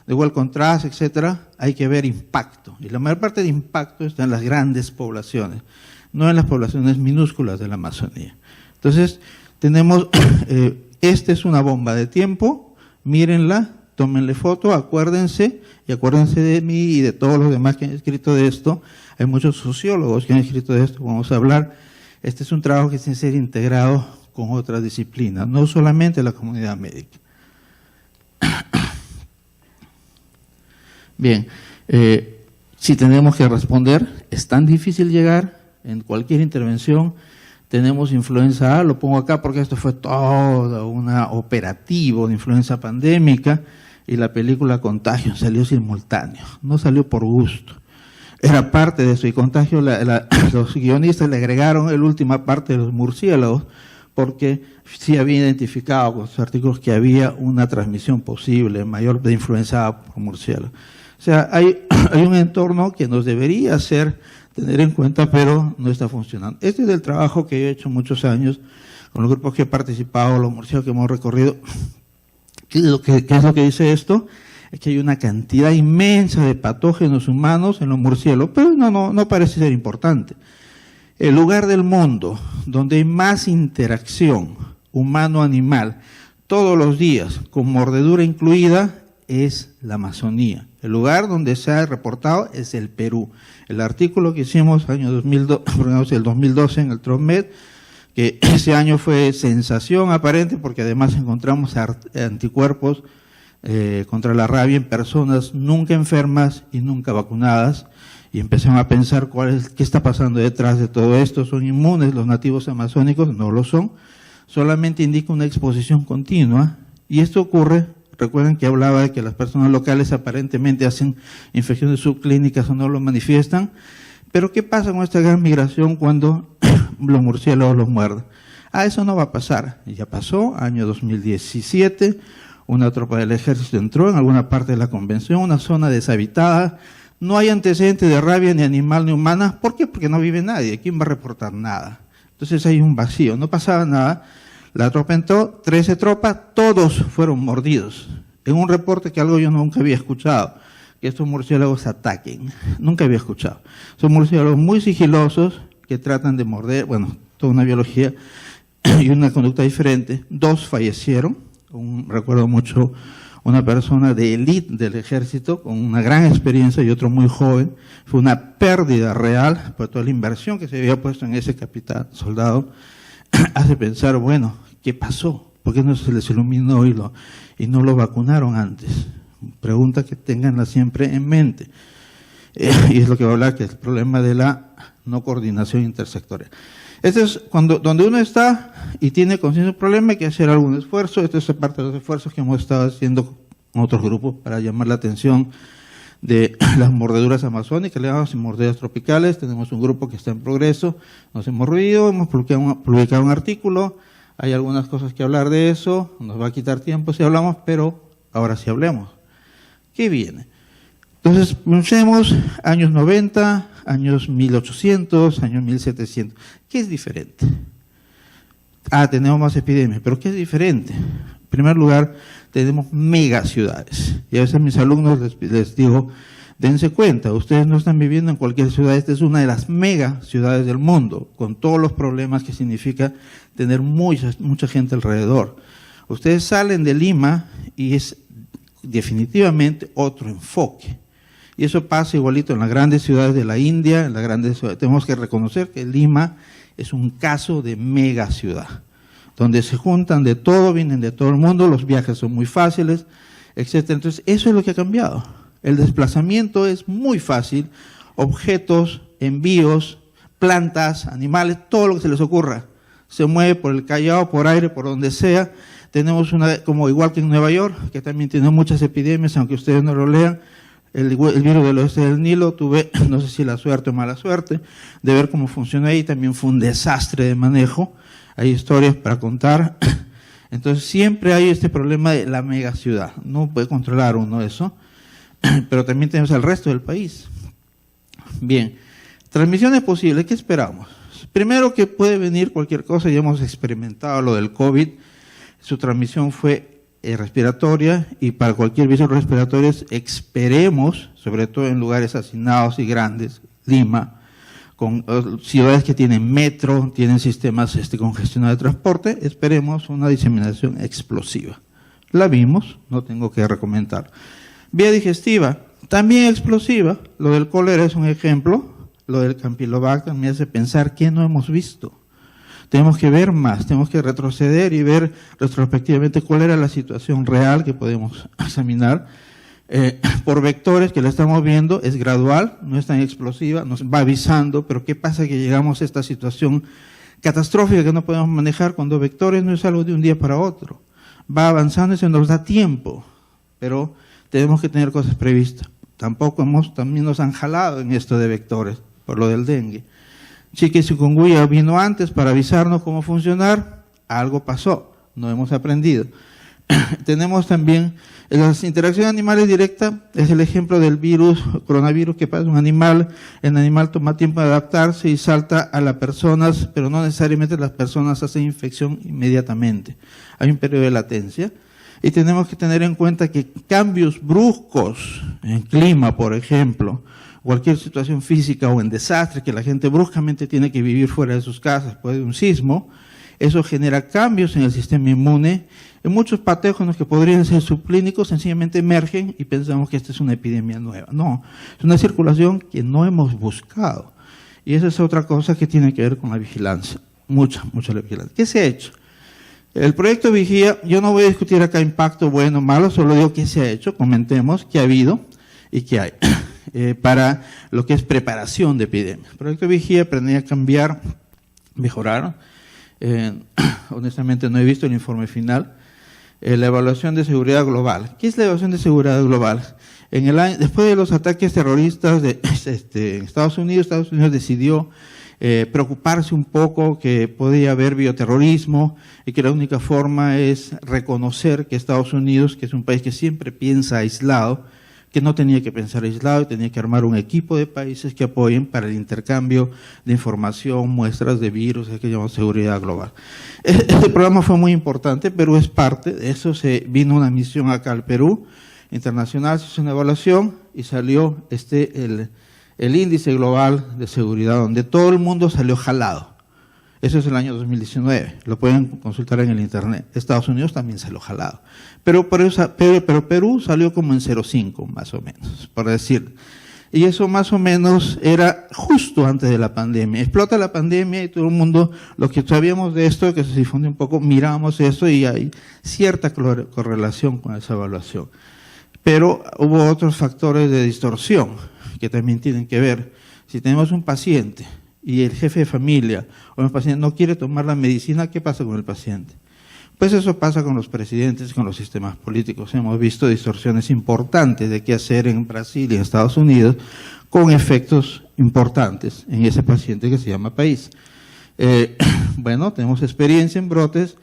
de Wellcome Trust, etcétera, hay que ver impacto. Y la mayor parte de impacto está en las grandes poblaciones, no en las poblaciones minúsculas de la Amazonía. Entonces, tenemos, esta es una bomba de tiempo, mírenla, tómenle foto, acuérdense, y acuérdense de mí y de todos los demás que han escrito de esto. Hay muchos sociólogos que han escrito de esto, vamos a hablar. Este es un trabajo que tiene que ser integrado con otras disciplinas, no solamente la comunidad médica. Bien, si tenemos que responder, es tan difícil llegar en cualquier intervención. Tenemos influenza A, lo pongo acá porque esto fue todo un operativo de influenza pandémica, y la película Contagio salió simultáneo, no salió por gusto. Era parte de eso, y Contagio, los guionistas le agregaron la última parte de los murciélagos, porque sí había identificado con sus artículos que había una transmisión posible mayor de influenza A por murciélago. O sea, hay un entorno que nos debería hacer tener en cuenta, pero no está funcionando. Este es el trabajo que yo he hecho muchos años con los grupos que he participado, los murciélagos que hemos recorrido. ¿Qué es lo que dice esto? Es que hay una cantidad inmensa de patógenos humanos en los murciélagos, pero no parece ser importante. El lugar del mundo donde hay más interacción humano-animal todos los días, con mordedura incluida, es la Amazonía. El lugar donde se ha reportado es el Perú. El artículo que hicimos el 2012 en el TROMED, que ese año fue sensación aparente porque además encontramos anticuerpos contra la rabia en personas nunca enfermas y nunca vacunadas, y empezamos a pensar qué está pasando detrás de todo esto. ¿Son inmunes los nativos amazónicos? No lo son, solamente indica una exposición continua, y esto ocurre. Recuerden que hablaba de que las personas locales aparentemente hacen infecciones subclínicas o no lo manifiestan, pero ¿qué pasa con esta gran migración cuando los murciélagos los muerden? Eso no va a pasar. Ya pasó, año 2017, una tropa del ejército entró en alguna parte de la convención, una zona deshabitada, no hay antecedentes de rabia ni animal ni humana. ¿Por qué? Porque no vive nadie. ¿Quién va a reportar nada? Entonces hay un vacío, no pasaba nada. La tropa entró, 13 tropas, todos fueron mordidos. En un reporte que algo yo nunca había escuchado, que estos murciélagos ataquen. Nunca había escuchado. Son murciélagos muy sigilosos que tratan de morder, bueno, toda una biología y una conducta diferente. 2 fallecieron. Recuerdo mucho una persona de élite del ejército con una gran experiencia y otro muy joven. Fue una pérdida real por toda la inversión que se había puesto en ese capitán, soldado. Hace pensar, bueno, ¿qué pasó? ¿Por qué no se les iluminó y no lo vacunaron antes? Pregunta que tenganla siempre en mente. Y es lo que va a hablar, que es el problema de la no coordinación intersectorial. Este es donde uno está y tiene conciencia del problema, hay que hacer algún esfuerzo. Esto es parte de los esfuerzos que hemos estado haciendo con otros grupos para llamar la atención de las mordeduras amazónicas, le llamamos mordeduras tropicales. Tenemos un grupo que está en progreso, nos hemos reunido, hemos publicado un artículo, hay algunas cosas que hablar de eso, nos va a quitar tiempo si hablamos, pero ahora sí hablemos. ¿Qué viene? Entonces, pensemos años 90, años 1800, años 1700. ¿Qué es diferente? Tenemos más epidemias, pero ¿qué es diferente? En primer lugar, tenemos megaciudades. Y a veces a mis alumnos les digo, dense cuenta, ustedes no están viviendo en cualquier ciudad, esta es una de las megaciudades del mundo, con todos los problemas que significa tener mucha gente alrededor. Ustedes salen de Lima y es definitivamente otro enfoque. Y eso pasa igualito en las grandes ciudades de la India, en las grandes ciudades. Tenemos que reconocer que Lima es un caso de megaciudad, donde se juntan de todo, vienen de todo el mundo, los viajes son muy fáciles, etcétera. Entonces, eso es lo que ha cambiado. El desplazamiento es muy fácil, objetos, envíos, plantas, animales, todo lo que se les ocurra. Se mueve por el Callao, por aire, por donde sea. Tenemos como igual que en Nueva York, que también tiene muchas epidemias, aunque ustedes no lo lean, el virus del oeste del Nilo, tuve, no sé si la suerte o mala suerte, de ver cómo funciona ahí, también fue un desastre de manejo, hay historias para contar. Entonces siempre hay este problema de la megaciudad, no puede controlar uno eso, pero también tenemos el resto del país. Bien, transmisiones posibles, ¿qué esperamos? Primero que puede venir cualquier cosa, ya hemos experimentado lo del COVID, su transmisión fue respiratoria, y para cualquier virus respiratorio esperemos, sobre todo en lugares hacinados y grandes, Lima, con ciudades que tienen metro, tienen sistemas congestionados de transporte, esperemos una diseminación explosiva. La vimos, no tengo que recomendar. Vía digestiva, también explosiva, lo del cólera es un ejemplo, lo del Campylobacter me hace pensar que no hemos visto. Tenemos que ver más, tenemos que retroceder y ver retrospectivamente cuál era la situación real que podemos examinar. por vectores que la estamos viendo, es gradual, no es tan explosiva, nos va avisando, pero ¿qué pasa? Que llegamos a esta situación catastrófica que no podemos manejar cuando vectores no es algo de un día para otro. Va avanzando y se nos da tiempo, pero tenemos que tener cosas previstas. También nos han jalado en esto de vectores, por lo del dengue. Chikungunya vino antes para avisarnos cómo funcionar, algo pasó, no hemos aprendido. Tenemos también las interacciones animales directas, es el ejemplo del virus, coronavirus, que pasa un animal, el animal toma tiempo de adaptarse y salta a las personas, pero no necesariamente las personas hacen infección inmediatamente. Hay un periodo de latencia y tenemos que tener en cuenta que cambios bruscos en clima, por ejemplo, cualquier situación física o en desastre, que la gente bruscamente tiene que vivir fuera de sus casas, puede un sismo, eso genera cambios en el sistema inmune. En muchos patógenos que podrían ser subclínicos sencillamente emergen y pensamos que esta es una epidemia nueva. No, es una circulación que no hemos buscado. Y esa es otra cosa que tiene que ver con la vigilancia, mucha la vigilancia. ¿Qué se ha hecho? El proyecto Vigía, yo no voy a discutir acá impacto bueno o malo, solo digo qué se ha hecho, comentemos qué ha habido y qué hay para lo que es preparación de epidemia. El proyecto Vigía pretendía cambiar, mejorar. Honestamente no he visto el informe final. La evaluación de seguridad global. ¿Qué es la evaluación de seguridad global? Después de los ataques terroristas de Estados Unidos decidió preocuparse un poco que podía haber bioterrorismo y que la única forma es reconocer que Estados Unidos, que es un país que siempre piensa aislado, que no tenía que pensar aislado y tenía que armar un equipo de países que apoyen para el intercambio de información, muestras de virus, es que llamamos seguridad global. Este programa fue muy importante, Perú es parte de eso, vino una misión acá al Perú, internacional, se hizo una evaluación y salió el índice global de seguridad, donde todo el mundo salió jalado. Eso es el año 2019, lo pueden consultar en el internet. Estados Unidos también salió jalado. Pero Perú salió como en 0,5 más o menos, por decir. Y eso más o menos era justo antes de la pandemia. Explota la pandemia y todo el mundo, lo que sabíamos de esto, que se difunde un poco, miramos esto y hay cierta correlación con esa evaluación. Pero hubo otros factores de distorsión que también tienen que ver. Si tenemos un paciente y el jefe de familia o el paciente no quiere tomar la medicina, ¿qué pasa con el paciente? Pues eso pasa con los presidentes, con los sistemas políticos. Hemos visto distorsiones importantes de qué hacer en Brasil y en Estados Unidos con efectos importantes en ese paciente que se llama país. Bueno, tenemos experiencia en brotes,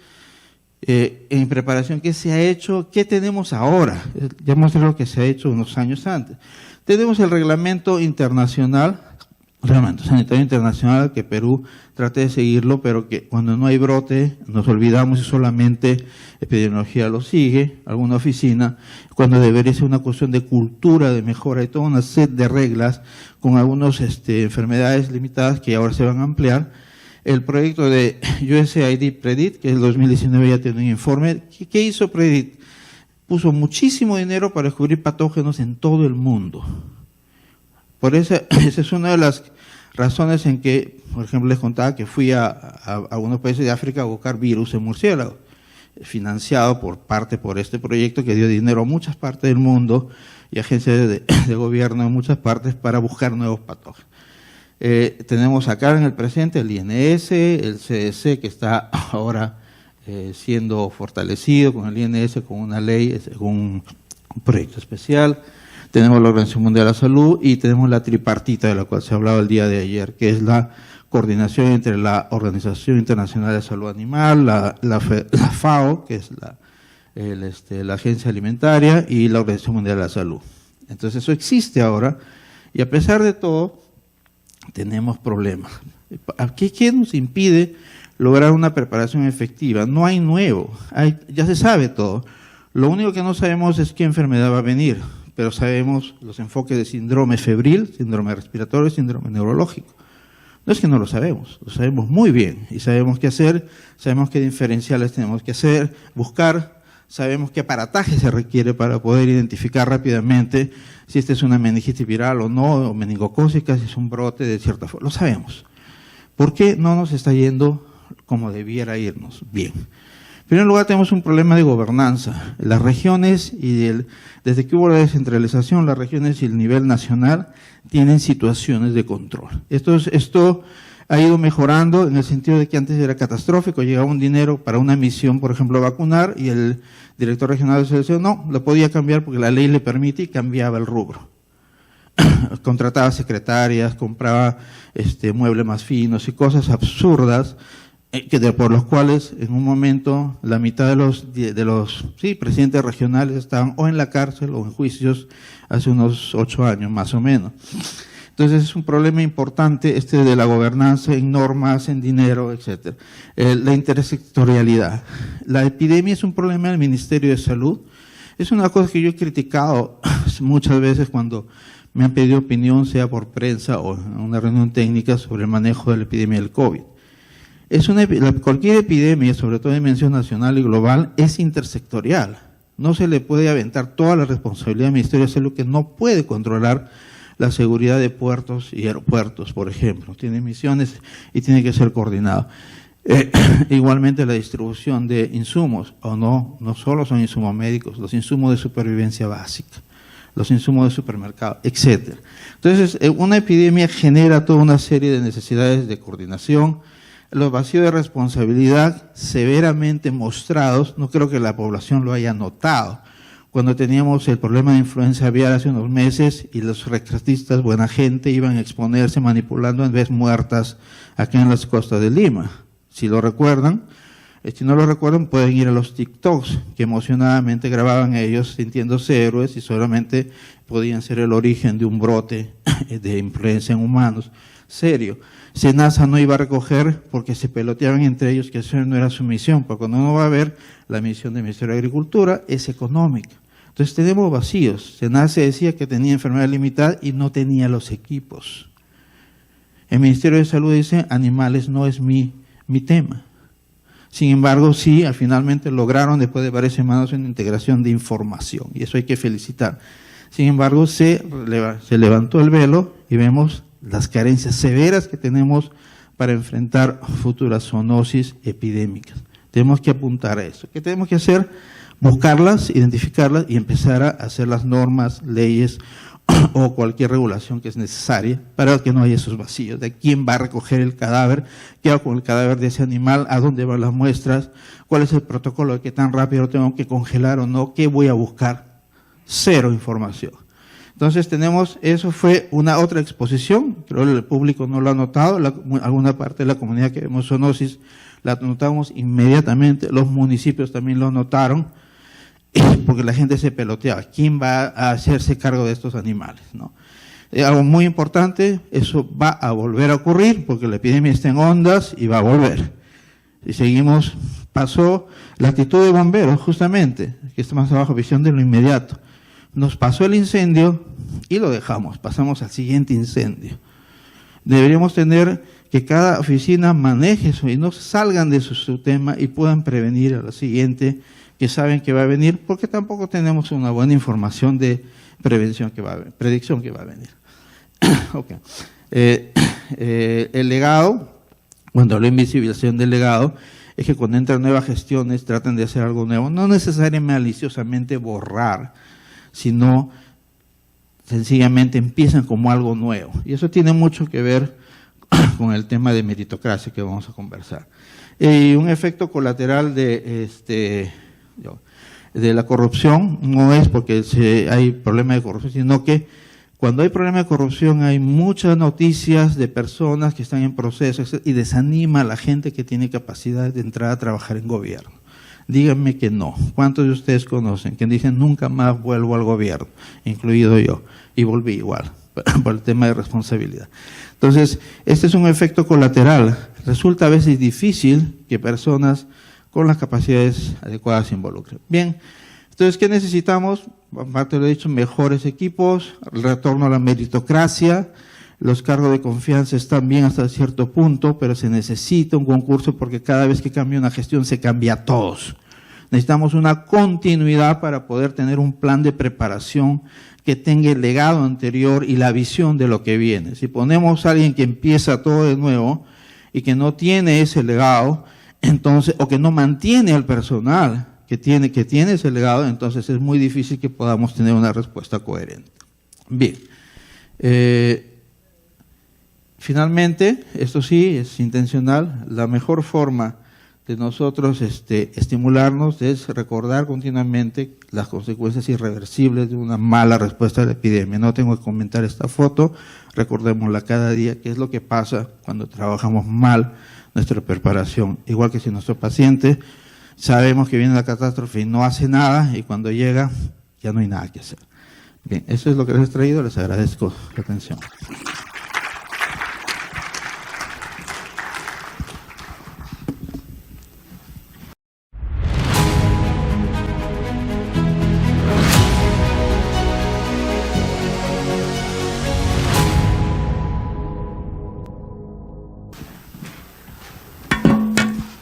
en preparación. ¿Qué se ha hecho? ¿Qué tenemos ahora? Ya mostré lo que se ha hecho unos años antes. Tenemos el reglamento internacional, reglamento sanitario internacional, que Perú trate de seguirlo, pero que cuando no hay brote nos olvidamos y solamente epidemiología lo sigue, alguna oficina, cuando debería ser una cuestión de cultura, de mejora y toda una set de reglas con algunas enfermedades limitadas que ahora se van a ampliar. El proyecto de USAID PREDICT, que en el 2019 ya tiene un informe. ¿Qué hizo PREDICT? Puso muchísimo dinero para descubrir patógenos en todo el mundo. Por eso, esa es una de las razones en que, por ejemplo, les contaba que fui a algunos países de África a buscar virus en murciélago, financiado por este proyecto que dio dinero a muchas partes del mundo y agencias de gobierno en muchas partes para buscar nuevos patógenos. Tenemos acá en el presente el INS, el CDC, que está ahora siendo fortalecido con el INS, con una ley, con un proyecto especial. Tenemos la Organización Mundial de la Salud y tenemos la tripartita de la cual se hablaba el día de ayer, que es la coordinación entre la Organización Internacional de Salud Animal, la FAO, que es la Agencia Alimentaria, y la Organización Mundial de la Salud. Entonces eso existe ahora y a pesar de todo tenemos problemas. ¿Qué nos impide lograr una preparación efectiva? No hay nuevo, ya se sabe todo. Lo único que no sabemos es qué enfermedad va a venir, pero sabemos los enfoques de síndrome febril, síndrome respiratorio, síndrome neurológico. No es que no lo sabemos muy bien y sabemos qué hacer, sabemos qué diferenciales tenemos que hacer, buscar, sabemos qué aparataje se requiere para poder identificar rápidamente si esta es una meningitis viral o no, o meningocócica, si es un brote de cierta forma, lo sabemos. ¿Por qué no nos está yendo como debiera irnos? Bien. primer lugar, tenemos un problema de gobernanza. Las regiones desde que hubo la descentralización, las regiones y el nivel nacional tienen situaciones de control. Esto ha ido mejorando en el sentido de que antes era catastrófico, llegaba un dinero para una misión, por ejemplo, vacunar, y el director regional de selección no, lo podía cambiar porque la ley le permite y cambiaba el rubro. Contrataba secretarias, compraba muebles más finos y cosas absurdas, por los cuales en un momento la mitad de los presidentes regionales estaban o en la cárcel o en juicios hace unos 8 años más o menos. Entonces es un problema importante de la gobernanza en normas, en dinero, etcétera. La intersectorialidad. La epidemia es un problema del Ministerio de Salud. Es una cosa que yo he criticado muchas veces cuando me han pedido opinión, sea por prensa o en una reunión técnica sobre el manejo de la epidemia del COVID. Cualquier epidemia, sobre todo de dimensión nacional y global, es intersectorial. No se le puede aventar toda la responsabilidad al Ministerio de Salud, que no puede controlar la seguridad de puertos y aeropuertos, por ejemplo. Tiene misiones y tiene que ser coordinado. Igualmente la distribución de insumos, no solo son insumos médicos, los insumos de supervivencia básica, los insumos de supermercado, etcétera. Entonces, una epidemia genera toda una serie de necesidades de coordinación, los vacíos de responsabilidad severamente mostrados, no creo que la población lo haya notado. Cuando teníamos el problema de influenza aviar hace unos meses y los rescatistas, buena gente, iban a exponerse manipulando en vez muertas acá en las costas de Lima. Si lo recuerdan, si no lo recuerdan pueden ir a los TikToks que emocionadamente grababan ellos sintiéndose héroes y solamente podían ser el origen de un brote de influenza en humanos. Serio. SENASA no iba a recoger porque se peloteaban entre ellos que eso no era su misión, porque cuando uno va a ver la misión del Ministerio de Agricultura es económica. Entonces tenemos vacíos. SENASA decía que tenía enfermedad limitada y no tenía los equipos. El Ministerio de Salud dice, animales no es mi tema. Sin embargo, sí, finalmente lograron después de varias semanas una integración de información y eso hay que felicitar. Sin embargo, se levantó el velo y vemos las carencias severas que tenemos para enfrentar futuras zoonosis epidémicas. Tenemos que apuntar a eso. ¿Qué tenemos que hacer? Buscarlas, identificarlas y empezar a hacer las normas, leyes o cualquier regulación que es necesaria para que no haya esos vacíos. ¿De quién va a recoger el cadáver? ¿Qué hago con el cadáver de ese animal? ¿A dónde van las muestras? ¿Cuál es el protocolo de qué tan rápido lo tengo que congelar o no? ¿Qué voy a buscar? Cero información. Entonces eso fue una otra exposición, creo que el público no lo ha notado, alguna parte de la comunidad que vemos zoonosis la notamos inmediatamente, los municipios también lo notaron, porque la gente se peloteaba, ¿quién va a hacerse cargo de estos animales? ¿No? Algo muy importante, eso va a volver a ocurrir, porque la epidemia está en ondas y va a volver. Si seguimos, pasó la actitud de bomberos, justamente, que está más abajo, visión de lo inmediato. Nos pasó el incendio y lo dejamos, pasamos al siguiente incendio. Deberíamos tener que cada oficina maneje eso y no salgan de su tema y puedan prevenir a la siguiente que saben que va a venir, porque tampoco tenemos una buena información de predicción que va a venir. Okay. El legado, cuando hablo de invisibilización del legado, es que cuando entran nuevas gestiones tratan de hacer algo nuevo, no necesariamente maliciosamente borrar, sino sencillamente empiezan como algo nuevo. Y eso tiene mucho que ver con el tema de meritocracia que vamos a conversar. Y un efecto colateral de la corrupción no es porque hay problema de corrupción, sino que cuando hay problema de corrupción hay muchas noticias de personas que están en proceso y desanima a la gente que tiene capacidad de entrar a trabajar en gobierno. Díganme que no. ¿Cuántos de ustedes conocen que dicen nunca más vuelvo al gobierno, incluido yo? Y volví igual, por el tema de responsabilidad. Entonces, este es un efecto colateral. Resulta a veces difícil que personas con las capacidades adecuadas se involucren. Bien, entonces, ¿qué necesitamos? Aparte lo he dicho, mejores equipos, el retorno a la meritocracia. Los cargos de confianza están bien hasta cierto punto, pero se necesita un concurso porque cada vez que cambia una gestión se cambia a todos. Necesitamos una continuidad para poder tener un plan de preparación que tenga el legado anterior y la visión de lo que viene. Si ponemos a alguien que empieza todo de nuevo y que no tiene ese legado, entonces, o que no mantiene al personal que tiene ese legado, entonces es muy difícil que podamos tener una respuesta coherente. Bien. Finalmente, esto sí es intencional, la mejor forma de nosotros estimularnos es recordar continuamente las consecuencias irreversibles de una mala respuesta a la epidemia. No tengo que comentar esta foto, recordémosla cada día, qué es lo que pasa cuando trabajamos mal nuestra preparación. Igual que si nuestro paciente sabemos que viene la catástrofe y no hace nada, y cuando llega ya no hay nada que hacer. Bien, eso es lo que les he traído, les agradezco la atención.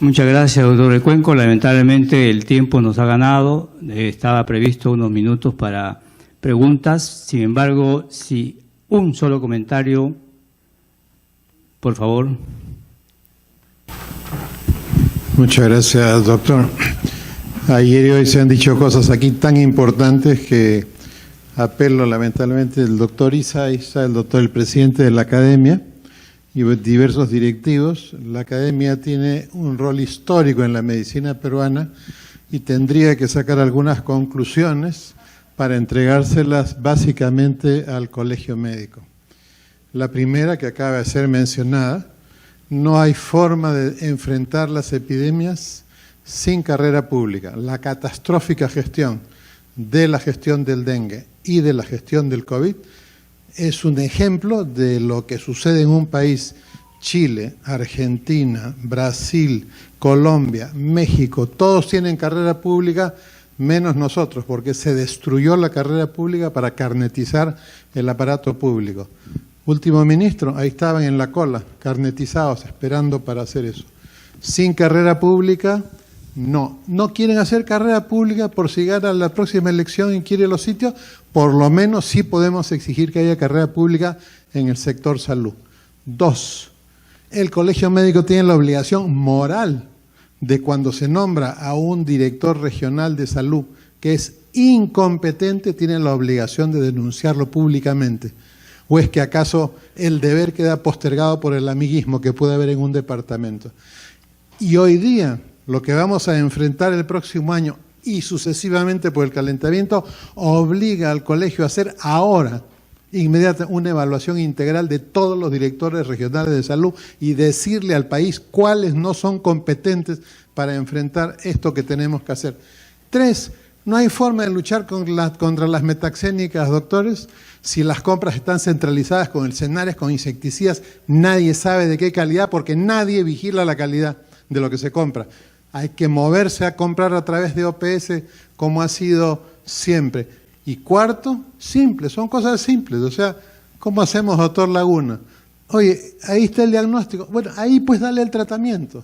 Muchas gracias, doctor Cuenco. Lamentablemente el tiempo nos ha ganado. Estaba previsto unos minutos para preguntas. Sin embargo, si un solo comentario, por favor. Muchas gracias, doctor. Ayer y hoy se han dicho cosas aquí tan importantes que apelo lamentablemente el doctor Isa, el presidente de la academia, y diversos directivos. La academia tiene un rol histórico en la medicina peruana y tendría que sacar algunas conclusiones para entregárselas básicamente al colegio médico. La primera, que acaba de ser mencionada, no hay forma de enfrentar las epidemias sin carrera pública. La catastrófica gestión de la gestión del dengue y de la gestión del COVID es un ejemplo de lo que sucede en un país. Chile, Argentina, Brasil, Colombia, México, todos tienen carrera pública, menos nosotros, porque se destruyó la carrera pública para carnetizar el aparato público. Último ministro, ahí estaban en la cola, carnetizados, esperando para hacer eso. Sin carrera pública, no quieren hacer carrera pública por si gana la próxima elección y quiere los sitios. Por lo menos sí podemos exigir que haya carrera pública en el sector salud. 2, el colegio médico tiene la obligación moral de cuando se nombra a un director regional de salud que es incompetente, tiene la obligación de denunciarlo públicamente. ¿O es que acaso el deber queda postergado por el amiguismo que puede haber en un departamento? Y hoy día, lo que vamos a enfrentar el próximo año y sucesivamente por el calentamiento, obliga al colegio a hacer ahora, inmediata, una evaluación integral de todos los directores regionales de salud y decirle al país cuáles no son competentes para enfrentar esto que tenemos que hacer. 3, no hay forma de luchar contra las metaxénicas, doctores, si las compras están centralizadas con el Senares, con insecticidas, nadie sabe de qué calidad porque nadie vigila la calidad de lo que se compra. Hay que moverse a comprar a través de OPS como ha sido siempre. Y 4, simple, son cosas simples. O sea, ¿cómo hacemos, doctor Laguna? Oye, ahí está el diagnóstico. Bueno, ahí pues dale el tratamiento.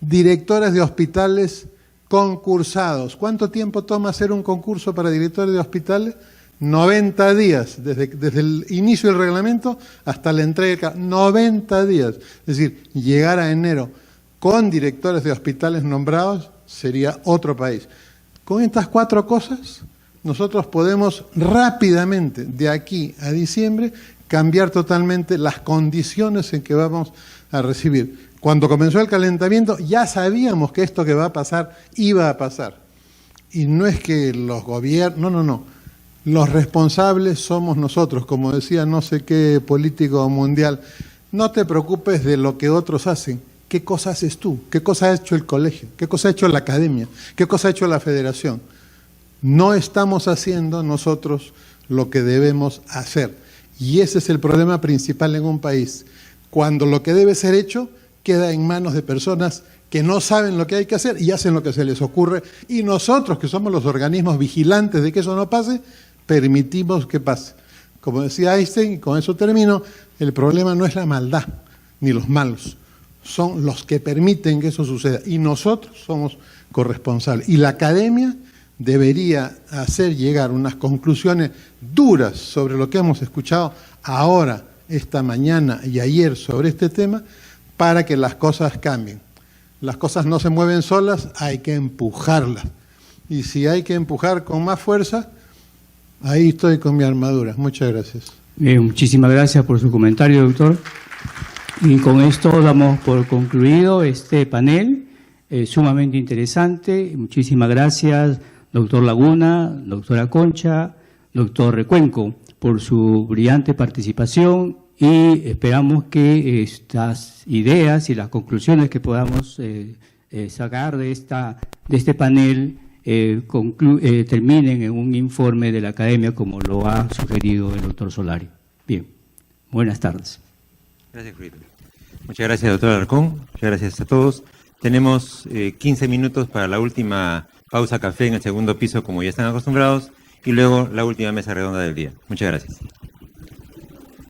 Directores de hospitales concursados. ¿Cuánto tiempo toma hacer un concurso para directores de hospitales? 90 días, desde el inicio del reglamento hasta la entrega. 90 días. Es decir, llegar a enero con directores de hospitales nombrados sería otro país. Con estas 4 cosas, nosotros podemos rápidamente, de aquí a diciembre, cambiar totalmente las condiciones en que vamos a recibir. Cuando comenzó el calentamiento, ya sabíamos que esto que va a pasar, iba a pasar. Y no es que los gobiernos, no. Los responsables somos nosotros, como decía no sé qué político mundial. No te preocupes de lo que otros hacen. ¿Qué cosa haces tú? ¿Qué cosa ha hecho el colegio? ¿Qué cosa ha hecho la academia? ¿Qué cosa ha hecho la federación? No estamos haciendo nosotros lo que debemos hacer. Y ese es el problema principal en un país. Cuando lo que debe ser hecho queda en manos de personas que no saben lo que hay que hacer y hacen lo que se les ocurre. Y nosotros, que somos los organismos vigilantes de que eso no pase, permitimos que pase. Como decía Einstein, y con eso termino, el problema no es la maldad ni los malos. Son los que permiten que eso suceda y nosotros somos corresponsables. Y la academia debería hacer llegar unas conclusiones duras sobre lo que hemos escuchado ahora, esta mañana y ayer sobre este tema, para que las cosas cambien. las cosas no se mueven solas, hay que empujarlas. Y si hay que empujar con más fuerza, ahí estoy con mi armadura. Muchas gracias. Bien, muchísimas gracias por su comentario, doctor. Y con esto damos por concluido este panel, sumamente interesante. Muchísimas gracias, doctor Laguna, doctora Concha, doctor Recuenco, por su brillante participación, y esperamos que estas ideas y las conclusiones que podamos sacar de este panel terminen en un informe de la academia, como lo ha sugerido el doctor Solari. Bien, buenas tardes. Gracias, Julio. Muchas gracias, doctor Alarcón. Muchas gracias a todos. Tenemos 15 minutos para la última pausa café en el segundo piso, como ya están acostumbrados, y luego la última mesa redonda del día. Muchas gracias.